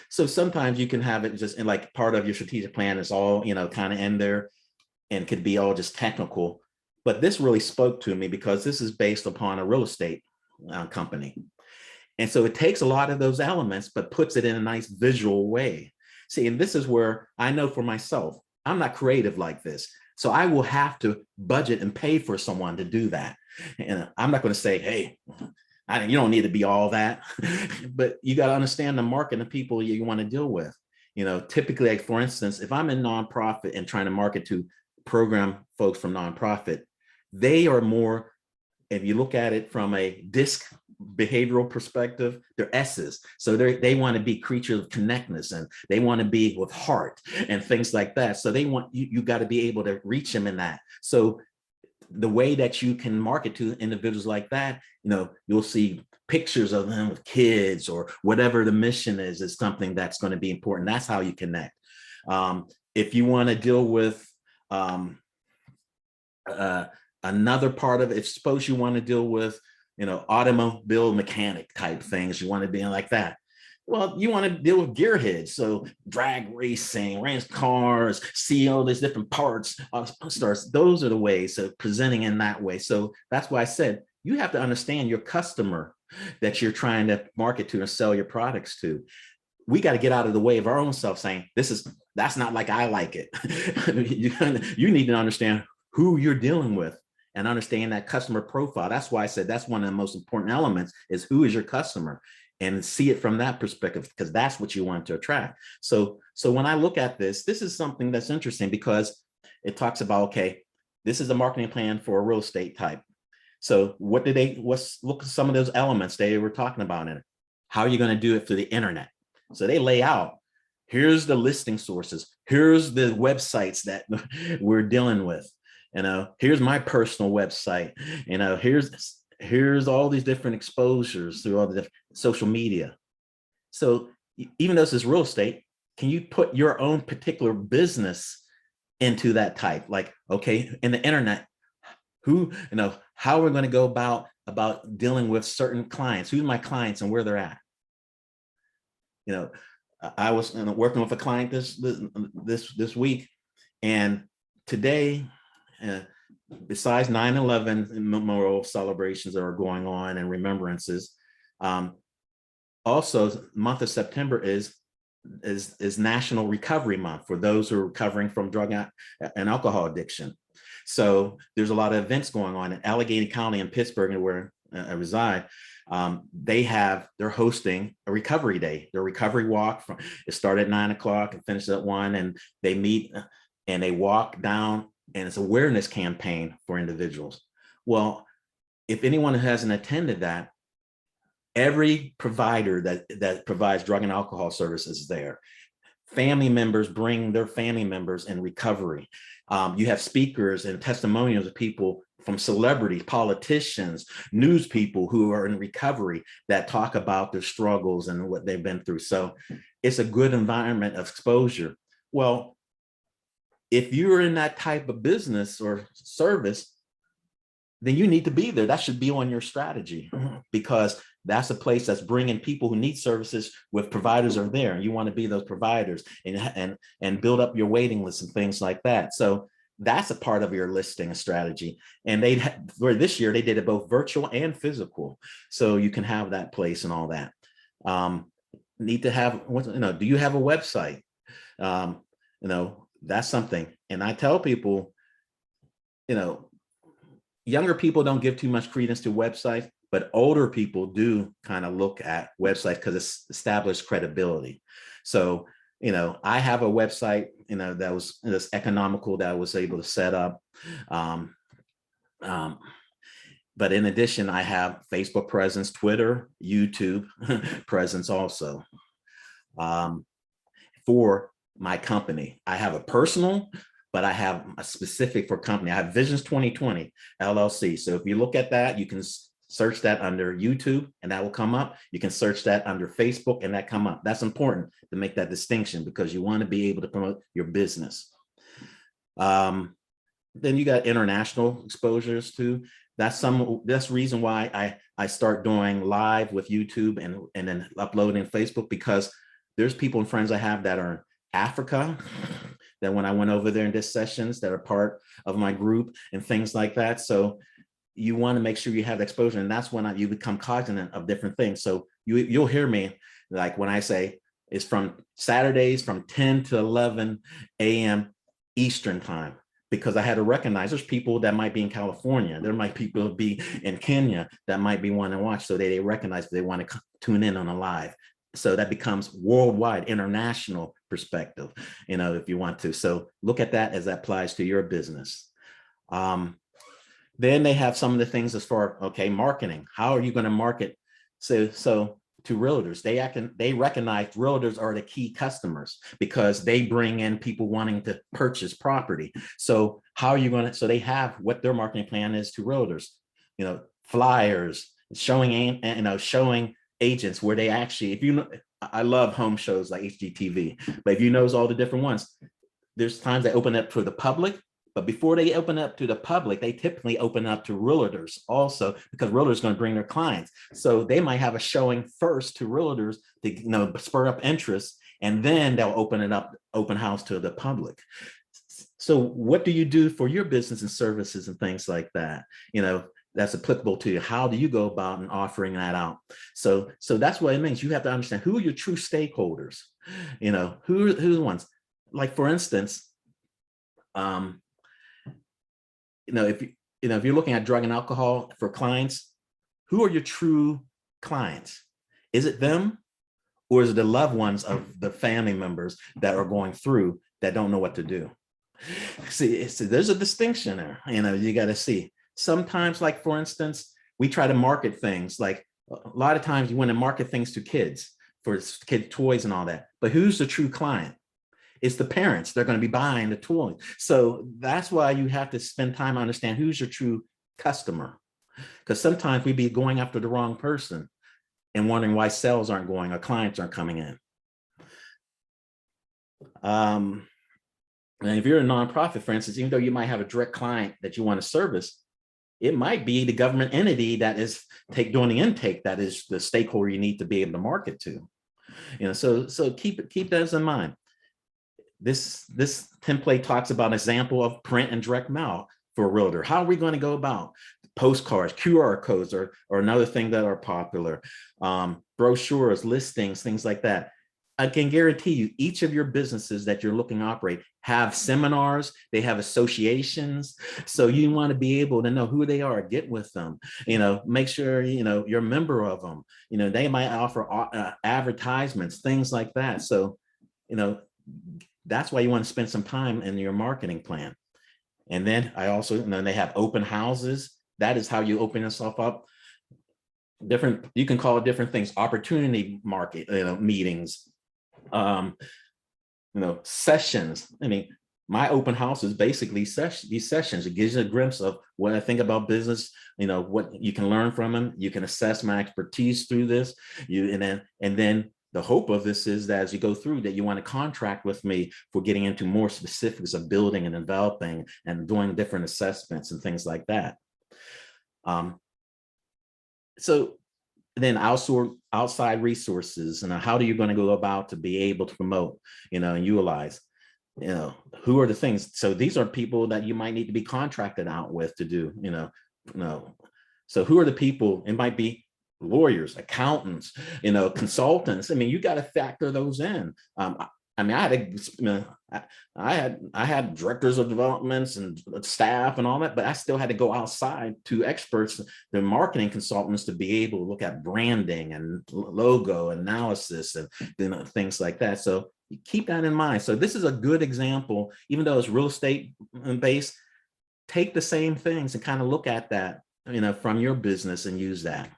So sometimes you can have it just in like part of your strategic plan is all, kind of in there and could be all just technical. But this really spoke to me because this is based upon a real estate company. And so it takes a lot of those elements, but puts it in a nice visual way. See, and this is where I know for myself, I'm not creative like this. So I will have to budget and pay for someone to do that. And I'm not going to say, hey, you don't need to be all that, but you got to understand the market and the people you want to deal with. Typically, like for instance, if I'm in nonprofit and trying to market to program folks from nonprofit, they are more, if you look at it from a DISC behavioral perspective, they're S's. So they want to be creatures of connectedness, and they want to be with heart and things like that. So they want you got to be able to reach them in that. So the way that you can market to individuals like that, you'll see pictures of them with kids or whatever the mission is something that's going to be important. That's how you connect. If you want to deal with another part of it, if suppose you want to deal with, automobile mechanic type things, you want to be like that. Well, you want to deal with gearheads, so drag racing, race cars, see all these different parts, stars. Those are the ways of presenting in that way. So that's why I said you have to understand your customer that you're trying to market to and sell your products to. We got to get out of the way of our own self saying, that's not like I like it. You need to understand who you're dealing with and understand that customer profile. That's why I said that's one of the most important elements is who is your customer, and see it from that perspective, because that's what you want to attract. So when I look at this is something that's interesting because it talks about, okay, this is a marketing plan for a real estate type. So look at some of those elements they were talking about in it. How are you going to do it through the internet? So they lay out, here's the listing sources, here's the websites that we're dealing with. Here's my personal website, here's all these different exposures through all the different social media. So even though this is real estate, can you put your own particular business into that type? Like, okay, in the internet, how we're going to go about dealing with certain clients, who's my clients and where they're at. I was working with a client this week, and today, besides 9/11 memorial celebrations that are going on and remembrances, also the month of September is National Recovery Month for those who are recovering from drug and alcohol addiction. So there's a lot of events going on in Allegheny County and Pittsburgh, where I reside. They're hosting a recovery day, their recovery walk. It started at 9:00 and finishes at 1, and they meet and they walk down, and it's an awareness campaign for individuals. Well, if anyone hasn't attended that, every provider that provides drug and alcohol services is there. Family members bring their family members in recovery. You have speakers and testimonials of people from celebrities, politicians, news people who are in recovery that talk about their struggles and what they've been through. So it's a good environment of exposure. Well, if you're in that type of business or service, then you need to be there. That should be on your strategy, because that's a place that's bringing people who need services with providers are there. And you want to be those providers and build up your waiting list and things like that. So that's a part of your listing strategy. And for this year, they did it both virtual and physical. So you can have that place and all that. Need to have, do you have a website? That's something. And I tell people, younger people don't give too much credence to websites, but older people do kind of look at websites because it's established credibility. So, I have a website, that was economical, that I was able to set up. But in addition, I have Facebook presence, Twitter, YouTube presence also. For my company, I have a personal, but I have a specific for company. I have Visions 2020 LLC. So if you look at that, you can search that under YouTube and that will come up. You can search that under Facebook and that come up. That's important to make that distinction because you want to be able to promote your business. Then you got international exposures too. That's the reason why I start doing live with YouTube and then uploading Facebook, because there's people and friends I have that are in Africa, that when I went over there and did sessions that are part of my group and things like that. So you want to make sure you have exposure, and that's when you become cognizant of different things. So you'll hear me like when I say it's from Saturdays from 10 to 11 a.m. Eastern time, because I had to recognize there's people that might be in California, there might people be in Kenya that might be wanting to watch, so they recognize they want to tune in on a live. So that becomes worldwide, international perspective, if you want to. So look at that as that applies to your business. Then they have some of the things as far, okay, marketing. How are you going to market? So to realtors, they recognize realtors are the key customers because they bring in people wanting to purchase property. So how are you going to, so they have what their marketing plan is to realtors, flyers, showing agents where they actually, I love home shows like HGTV, but if you know all the different ones, there's times they open up to the public, but before they open up to the public, they typically open up to realtors also, because realtors are going to bring their clients. So they might have a showing first to realtors to spur up interest, and then they'll open house to the public. So what do you do for your business and services and things like that? That's applicable to you. How do you go about and offering that out? So that's what it means. You have to understand who are your true stakeholders. Who are the ones. Like for instance, if you're looking at drug and alcohol for clients, who are your true clients? Is it them, or is it the loved ones of the family members that are going through that don't know what to do? See, there's a distinction there. You got to see. Sometimes, like for instance, we try to market things. Like a lot of times, you want to market things to kids for kid toys and all that. But who's the true client? It's the parents. They're going to be buying the toys. So that's why you have to spend time to understand who's your true customer. Because sometimes we be going after the wrong person and wondering why sales aren't going or clients aren't coming in. And if you're a nonprofit, for instance, even though you might have a direct client that you want to service, it might be the government entity that is doing the intake that is the stakeholder you need to be able to market to. So keep that in mind. This template talks about an example of print and direct mail for a realtor. How are we going to go about postcards, QR codes, or another thing that are popular, brochures, listings, things like that. I can guarantee you each of your businesses that you're looking to operate have seminars, they have associations. So you want to be able to know who they are, get with them, make sure, you're a member of them. They might offer advertisements, things like that. So, that's why you want to spend some time in your marketing plan. And then I also know they have open houses. That is how you open yourself up. You can call it different things, opportunity market, meetings, sessions. I mean, my open house is basically these sessions. It gives you a glimpse of what I think about business, what you can learn from them. You can assess my expertise through this. And then the hope of this is that as you go through that, you want to contract with me for getting into more specifics of building and developing and doing different assessments and things like that. So then outside resources, and how are you going to go about to be able to promote, and utilize, who are the things? So these are people that you might need to be contracted out with to do, So who are the people? It might be lawyers, accountants, consultants. I mean, you got to factor those in. I had directors of developments and staff and all that, but I still had to go outside to experts, the marketing consultants, to be able to look at branding and logo analysis and things like that. So you keep that in mind. So this is a good example, even though it's real estate based. Take the same things and kind of look at that from your business and use that.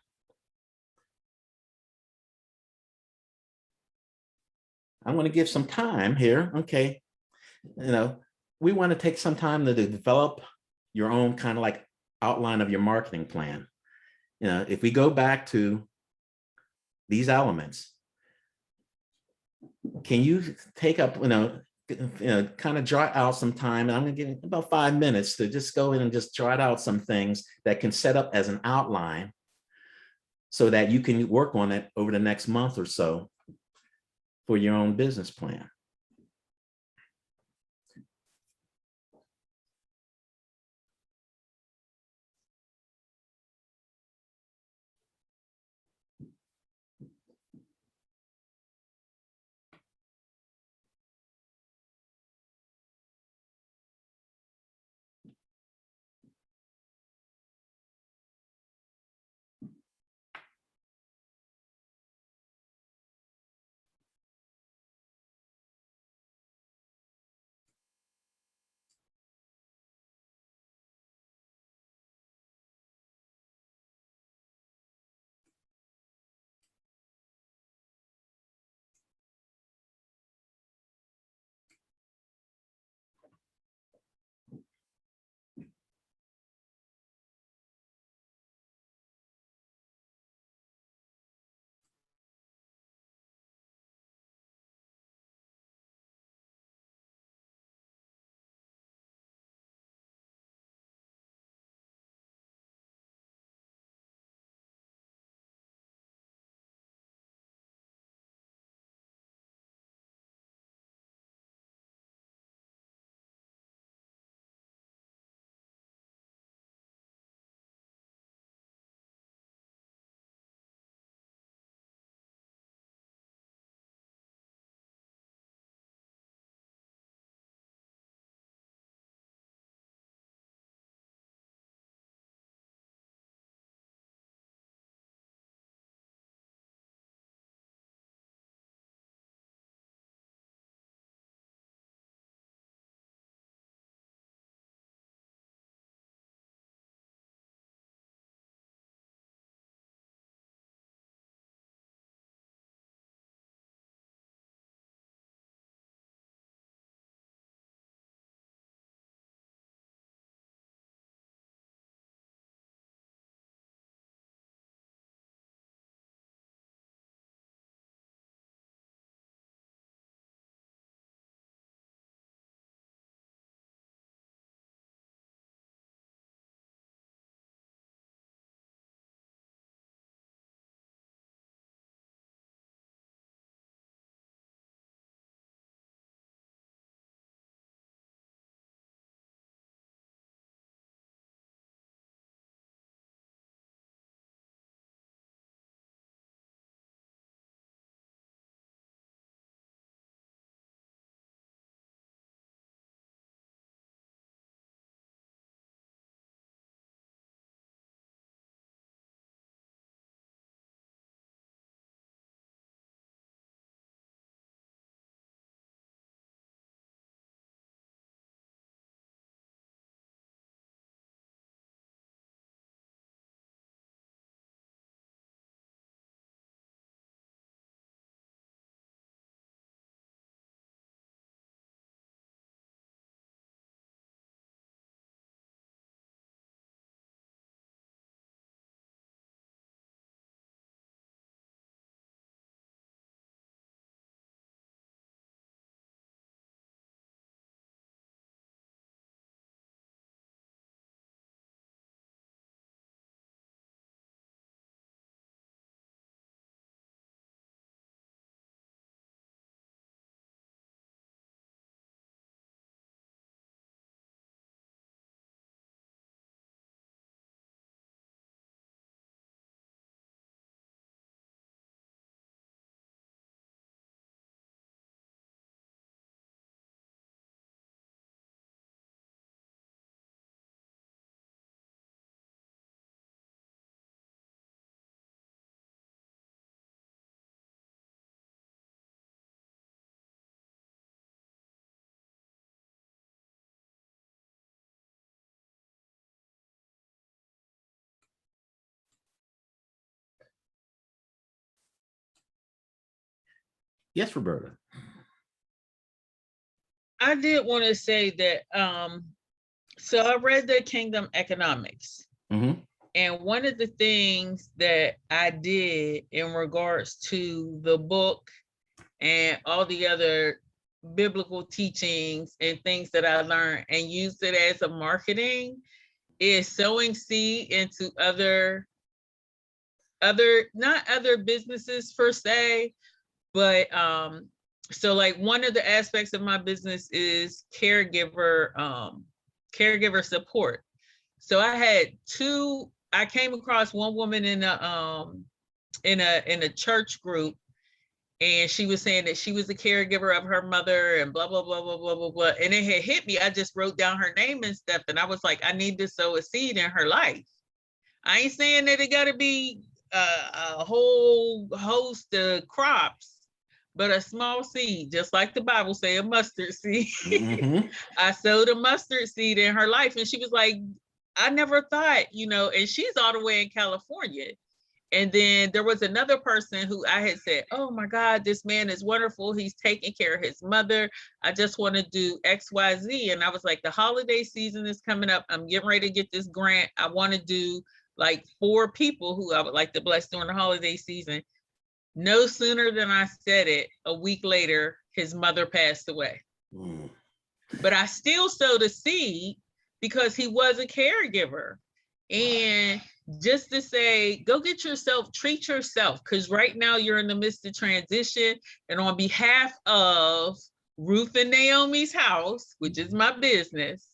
I want to give some time here. Okay. We want to take some time to develop your own kind of like outline of your marketing plan. If we go back to these elements, can you take up, kind of jot out some time? And I'm going to give you about 5 minutes to just go in and just jot out some things that can set up as an outline so that you can work on it over the next month or so for your own business plan. Yes, Roberta. I did want to say that, so I read the Kingdom Economics. Mm-hmm. And one of the things that I did in regards to the book and all the other biblical teachings and things that I learned and used it as a marketing is sowing seed into other not other businesses per se, but so like one of the aspects of my business is caregiver support. So I came across one woman in a church group, and she was saying that she was a caregiver of her mother and blah blah blah blah blah blah blah. And it had hit me. I just wrote down her name and stuff, and I was like, I need to sow a seed in her life. I ain't saying that it got to be a whole host of crops, but a small seed, just like the Bible say, a mustard seed. Mm-hmm. I sowed a mustard seed in her life, and she was like, I never thought, and she's all the way in California. And then there was another person who I had said, oh my God, this man is wonderful. He's taking care of his mother. I just want to do X, Y, Z. And I was like, the holiday season is coming up. I'm getting ready to get this grant. I want to do like 4 people who I would like to bless during the holiday season. No sooner than I said it, a week later, his mother passed away. Mm. But I still sowed a seed because he was a caregiver. And just to say, go get yourself, treat yourself, because right now you're in the midst of transition. And on behalf of Ruth and Naomi's house, which is my business,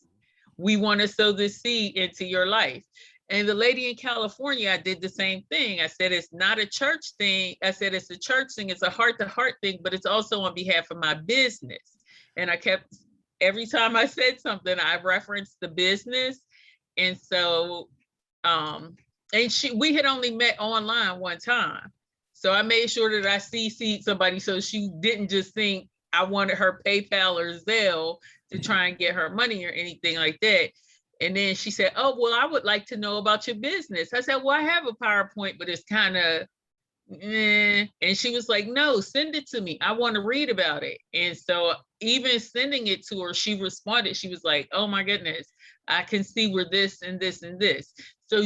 we want to sow this seed into your life. And the lady in California, I did the same thing. I said, it's not a church thing. I said, it's a church thing. It's a heart-to-heart thing, but it's also on behalf of my business. And I kept, every time I said something, I referenced the business. And so, and we had only met online one time. So I made sure that I CC'd somebody so she didn't just think I wanted her PayPal or Zelle to try and get her money or anything like that. And then she said, oh, well, I would like to know about your business. I said, well, I have a PowerPoint, but it's kind of, and she was like, no, send it to me. I want to read about it. And so even sending it to her, she responded. She was like, oh my goodness, I can see where this and this and this. So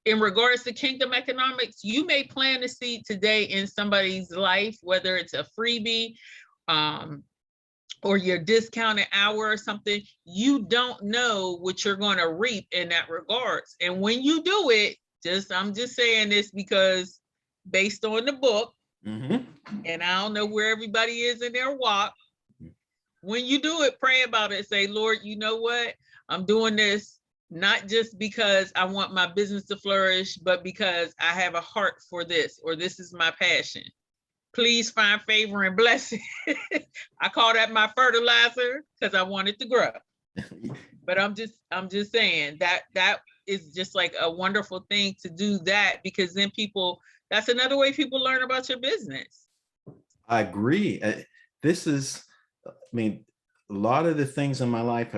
in regards to Kingdom Economics, you may plant a seed today in somebody's life, whether it's a freebie, or your discounted hour or something. You don't know what you're going to reap in that regards. And when you do it, I'm just saying this because based on the book, Mm-hmm. and I don't know where everybody is in their walk. When you do it, pray about it. Say, Lord, you know what? I'm doing this not just because I want my business to flourish, but because I have a heart for this, or this is my passion. Please find favor and blessing. I call that my fertilizer because I want it to grow. But I'm just saying that is just like a wonderful thing to do that, because then that's another way people learn about your business. I agree. I mean, a lot of the things in my life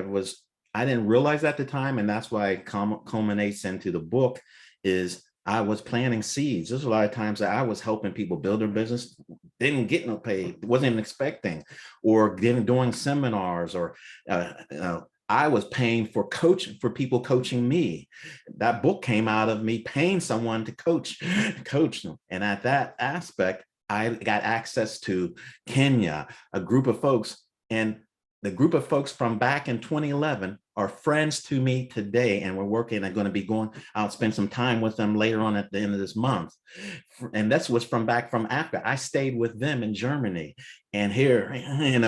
I didn't realize at the time, and that's why it culminates into the book, is I was planting seeds. There's a lot of times that I was helping people build their business, didn't get no pay, wasn't even expecting, or doing seminars, or I was paying for people coaching me. That book came out of me paying someone to coach them. And at that aspect, I got access to Kenya, a group of folks, and the group of folks from back in 2011 are friends to me today, and we're working and going to be going out, spend some time with them later on at the end of this month. And that's what's from Africa. I stayed with them in Germany, and here,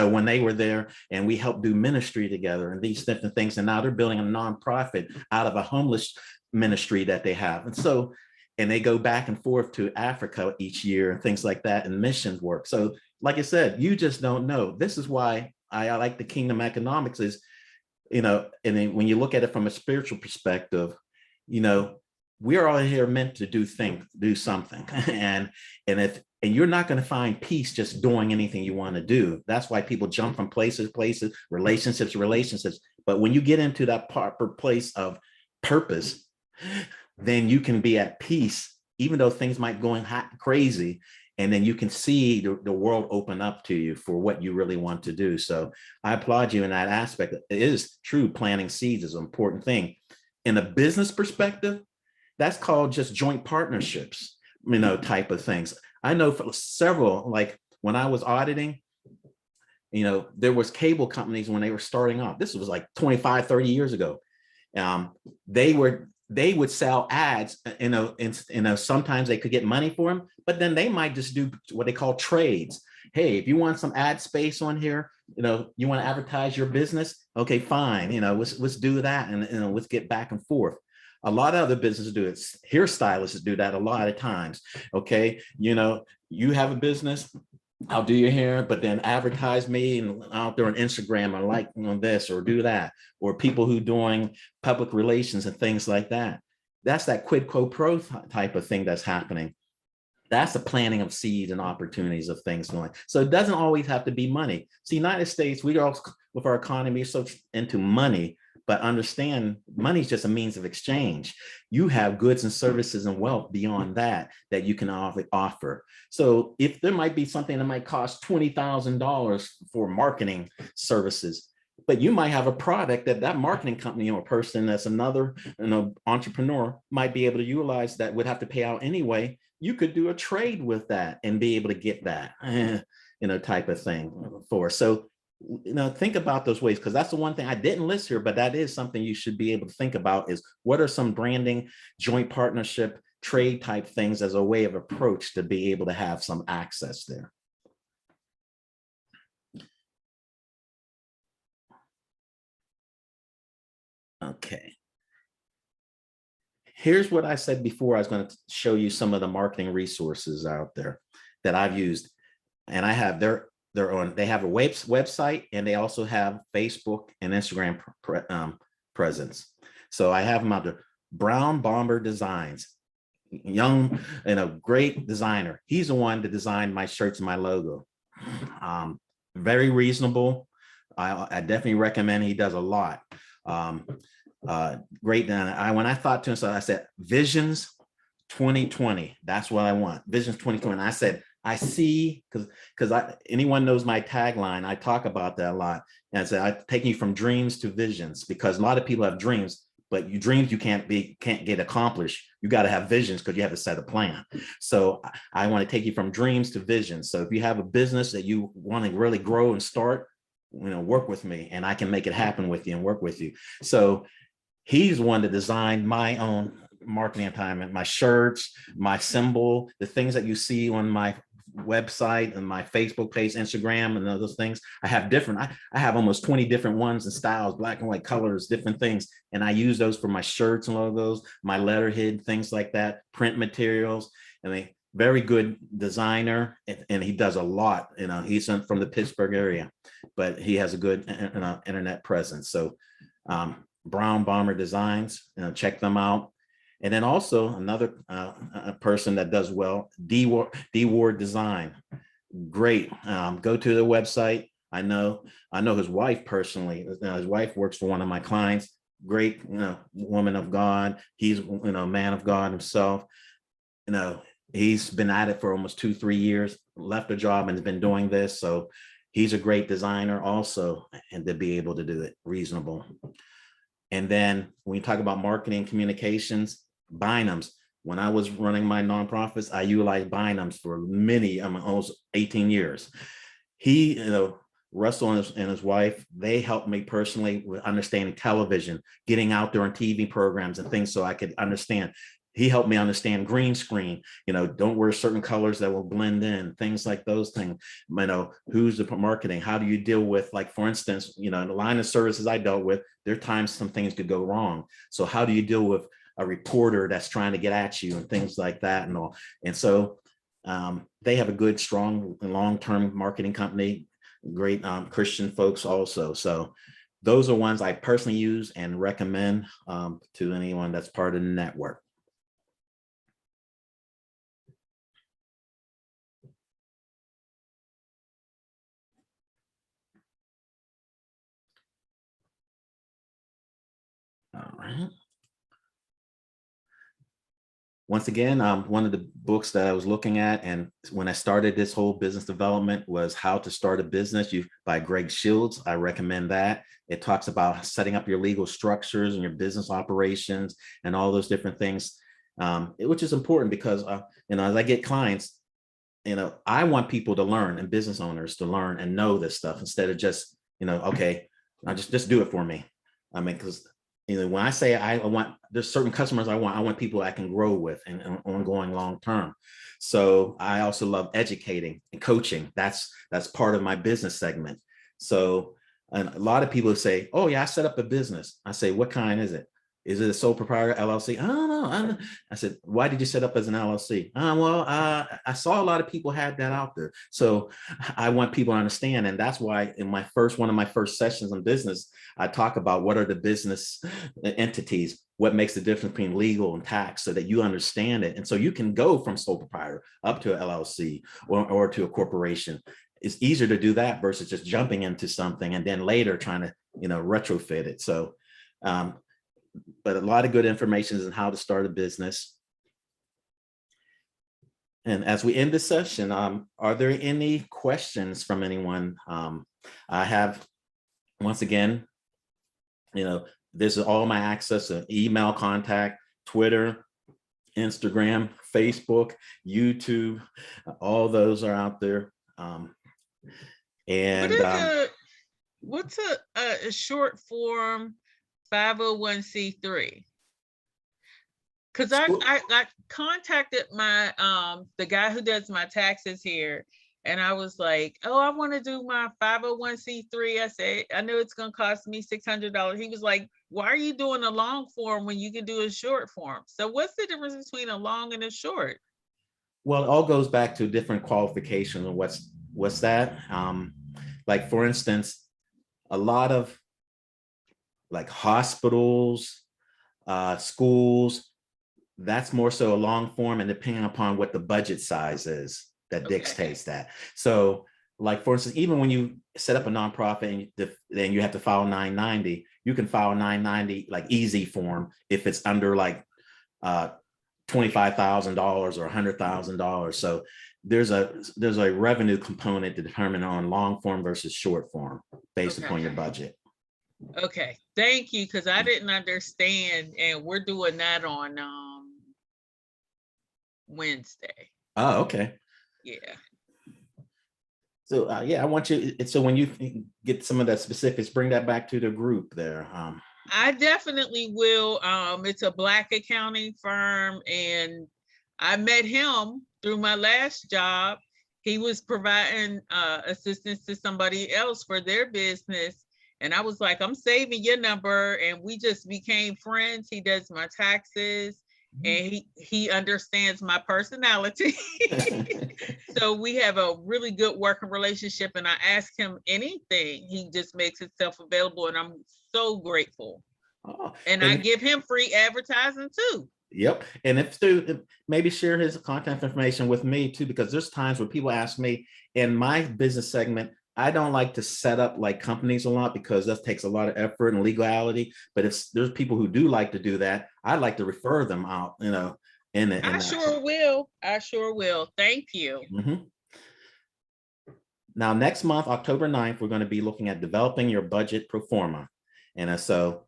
when they were there, and we helped do ministry together and these different things. And now they're building a nonprofit out of a homeless ministry that they have. And they go back and forth to Africa each year and things like that, and missions work. So like I said, you just don't know. This is why I like the Kingdom Economics is, and then when you look at it from a spiritual perspective, we're all here meant to do something. And you're not going to find peace just doing anything you want to do. That's why people jump from places, relationships. But when you get into that proper place of purpose, then you can be at peace, even though things might go hot, crazy. And then you can see the world open up to you for what you really want to do. So I applaud you in that aspect. It is true, planting seeds is an important thing. In a business perspective, that's called just joint partnerships, type of things. I know for several, like when I was auditing, there was cable companies when they were starting off. This was like 25, 30 years ago. They would sell ads, and sometimes they could get money for them, but then they might just do what they call trades. Hey, if you want some ad space on here, you want to advertise your business, okay, fine, let's do that, and let's get back and forth. A lot of other businesses do it. Hairstylists do that a lot of times. Okay, you have a business, I'll do your hair, but then advertise me and out there on Instagram or like on this or do that, or people who doing public relations and things like that. That's that quid pro quo type of thing that's happening. That's the planting of seeds and opportunities of things going. So it doesn't always have to be money. See, United States, we are with our economy so into money, but understand money is just a means of exchange. You have goods and services and wealth beyond that you can offer. So if there might be something that might cost $20,000 for marketing services, but you might have a product that marketing company or person that's another entrepreneur might be able to utilize that would have to pay out anyway. You could do a trade with that and be able to get that, type of thing for. So, think about those ways, because that's the one thing I didn't list here, but that is something you should be able to think about is what are some branding, joint partnership, trade type things as a way of approach to be able to have some access there. Okay. Here's what I said before. I was going to show you some of the marketing resources out there that I've used. And I have they have a website, and they also have Facebook and Instagram presence. So I have them out there. Brown Bomber Designs, young and a great designer. He's the one that designed my shirts and my logo. Very reasonable. I definitely recommend. He does a lot. Great. And when I thought to him, so I said, Visions 2020. That's what I want. Visions 2020. And I said, I see, because anyone knows my tagline. I talk about that a lot. And I said, I'm taking you from dreams to visions, because a lot of people have dreams, but your dreams you can't get accomplished. You got to have visions because you have to set a plan. So I want to take you from dreams to visions. So if you have a business that you want to really grow and start, work with me, and I can make it happen with you and work with you. So he's one that designed my own marketing time, my shirts, my symbol, the things that you see on my website and my Facebook page, Instagram, and those things. I have different, I have almost 20 different ones and styles, black and white colors, different things. And I use those for my shirts and logos, my letterhead, things like that, print materials. I mean, very good designer, and he does a lot. He's from the Pittsburgh area, but he has a good internet presence. So Brown Bomber Designs, check them out. And then also another person that does well, D Ward Design. Great. Go to the website. I know his wife personally. His wife works for one of my clients. Great, woman of God. He's man of God himself. He's been at it for almost 2-3 years. Left a job and has been doing this. So he's a great designer also, and to be able to do it reasonable. And then when you talk about marketing communications, Bynums. When I was running my nonprofits, I utilized Bynums for almost 18 years. He, Russell and his wife, they helped me personally with understanding television, getting out there on TV programs and things so I could understand. He helped me understand green screen, don't wear certain colors that will blend in, things like those things. Who's the marketing? How do you deal with, like, for instance, the line of services I dealt with, there are times some things could go wrong. So how do you deal with a reporter that's trying to get at you and things like that and all? And so they have a good, strong, long-term marketing company, great Christian folks also. So those are ones I personally use and recommend to anyone that's part of the network. All right. once again, one of the books that I was looking at, and when I started this whole business development, was How to Start a Business by Greg Shields. I recommend that. It talks about setting up your legal structures and your business operations and all those different things, which is important because, as I get clients, I want people to learn and business owners to learn and know this stuff instead of just, okay, I just do it for me. I mean, because when I say I want, there's certain customers I want people I can grow with and ongoing long term. So I also love educating and coaching. That's part of my business segment. So, and a lot of people say, "Oh yeah, I set up a business." I say, "What kind is it? Is it a sole proprietor LLC?" "I don't know." I said, "Why did you set up as an LLC?" I saw a lot of people had that out there. So I want people to understand. And that's why in one of my first sessions on business, I talk about what are the business entities, what makes the difference between legal and tax so that you understand it. And so you can go from sole proprietor up to an LLC or to a corporation. It's easier to do that versus just jumping into something and then later trying to, retrofit it. So, but a lot of good information is on how to start a business. And as we end the session, are there any questions from anyone? I have, once again, this is all my access to email contact, Twitter, Instagram, Facebook, YouTube, all those are out there. What's a short form 501c3? Because I contacted my the guy who does my taxes here, and I was like, "Oh, I want to do my 501c3." I said, "I know it's gonna cost me $600." He was like, "Why are you doing a long form when you can do a short form?" So what's the difference between a long and a short? Well, it all goes back to different qualifications and what's that. Like for instance, a lot of like hospitals, schools, that's more so a long form, and depending upon what the budget size is that dictates that. So like for instance, even when you set up a nonprofit and then you have to file 990, you can file 990 like easy form if it's under like $25,000 or $100,000. So there's a revenue component to determine on long form versus short form based upon your budget. Okay, thank you, because I didn't understand, and we're doing that on Wednesday. Oh, okay. Yeah. So yeah, I want you. So when you get some of that specifics, bring that back to the group there. I definitely will. It's a Black accounting firm, and I met him through my last job. He was providing assistance to somebody else for their business. And I was like, "I'm saving your number." And we just became friends. He does my taxes and he understands my personality. So we have a really good working relationship, and I ask him anything. He just makes himself available, and I'm so grateful. And I give him free advertising too. Yep. And if Stu maybe share his contact information with me too, because there's times where people ask me in my business segment, I don't like to set up like companies a lot because that takes a lot of effort and legality. But if there's people who do like to do that, I'd like to refer them out, I sure will. I sure will. Thank you. Mm-hmm. Now, next month, October 9th, we're going to be looking at developing your budget pro forma. And so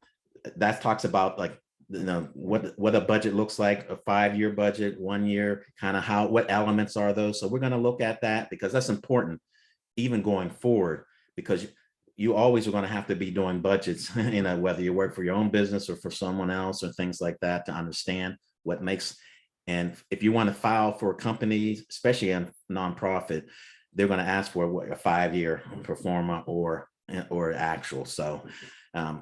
that talks about like, what a budget looks like, a 5-year budget, 1 year, kind of what elements are those. So we're going to look at that because that's important even going forward, because you always are going to have to be doing budgets, whether you work for your own business or for someone else or things like that, to understand what makes. And if you want to file for companies, especially in nonprofit, they're going to ask for a 5-year pro forma or actual. So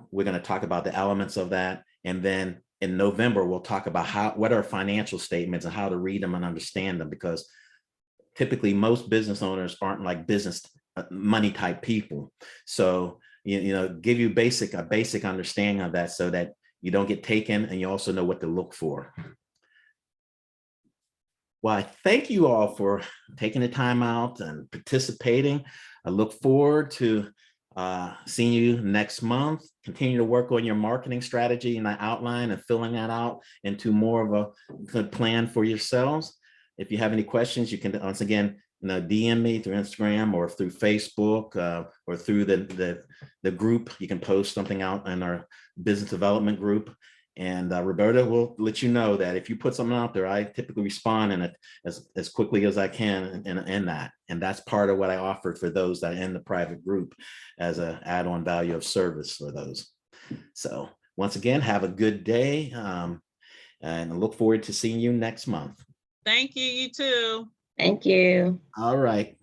we're going to talk about the elements of that. And then in November, we'll talk about what are financial statements and how to read them and understand them, because typically most business owners aren't like business money type people. So, give you a basic understanding of that so that you don't get taken and you also know what to look for. Well, I thank you all for taking the time out and participating. I look forward to Seeing you next month. Continue to work on your marketing strategy and the outline and filling that out into more of a good plan for yourselves. If you have any questions, you can once again, DM me through Instagram or through Facebook or through the group. You can post something out in our business development group. And Roberta will let you know that if you put something out there, I typically respond in it as quickly as I can in that. And that's part of what I offer for those that are in the private group as an add-on value of service for those. So once again, have a good day. And I look forward to seeing you next month. Thank you, you too. Thank you. All right.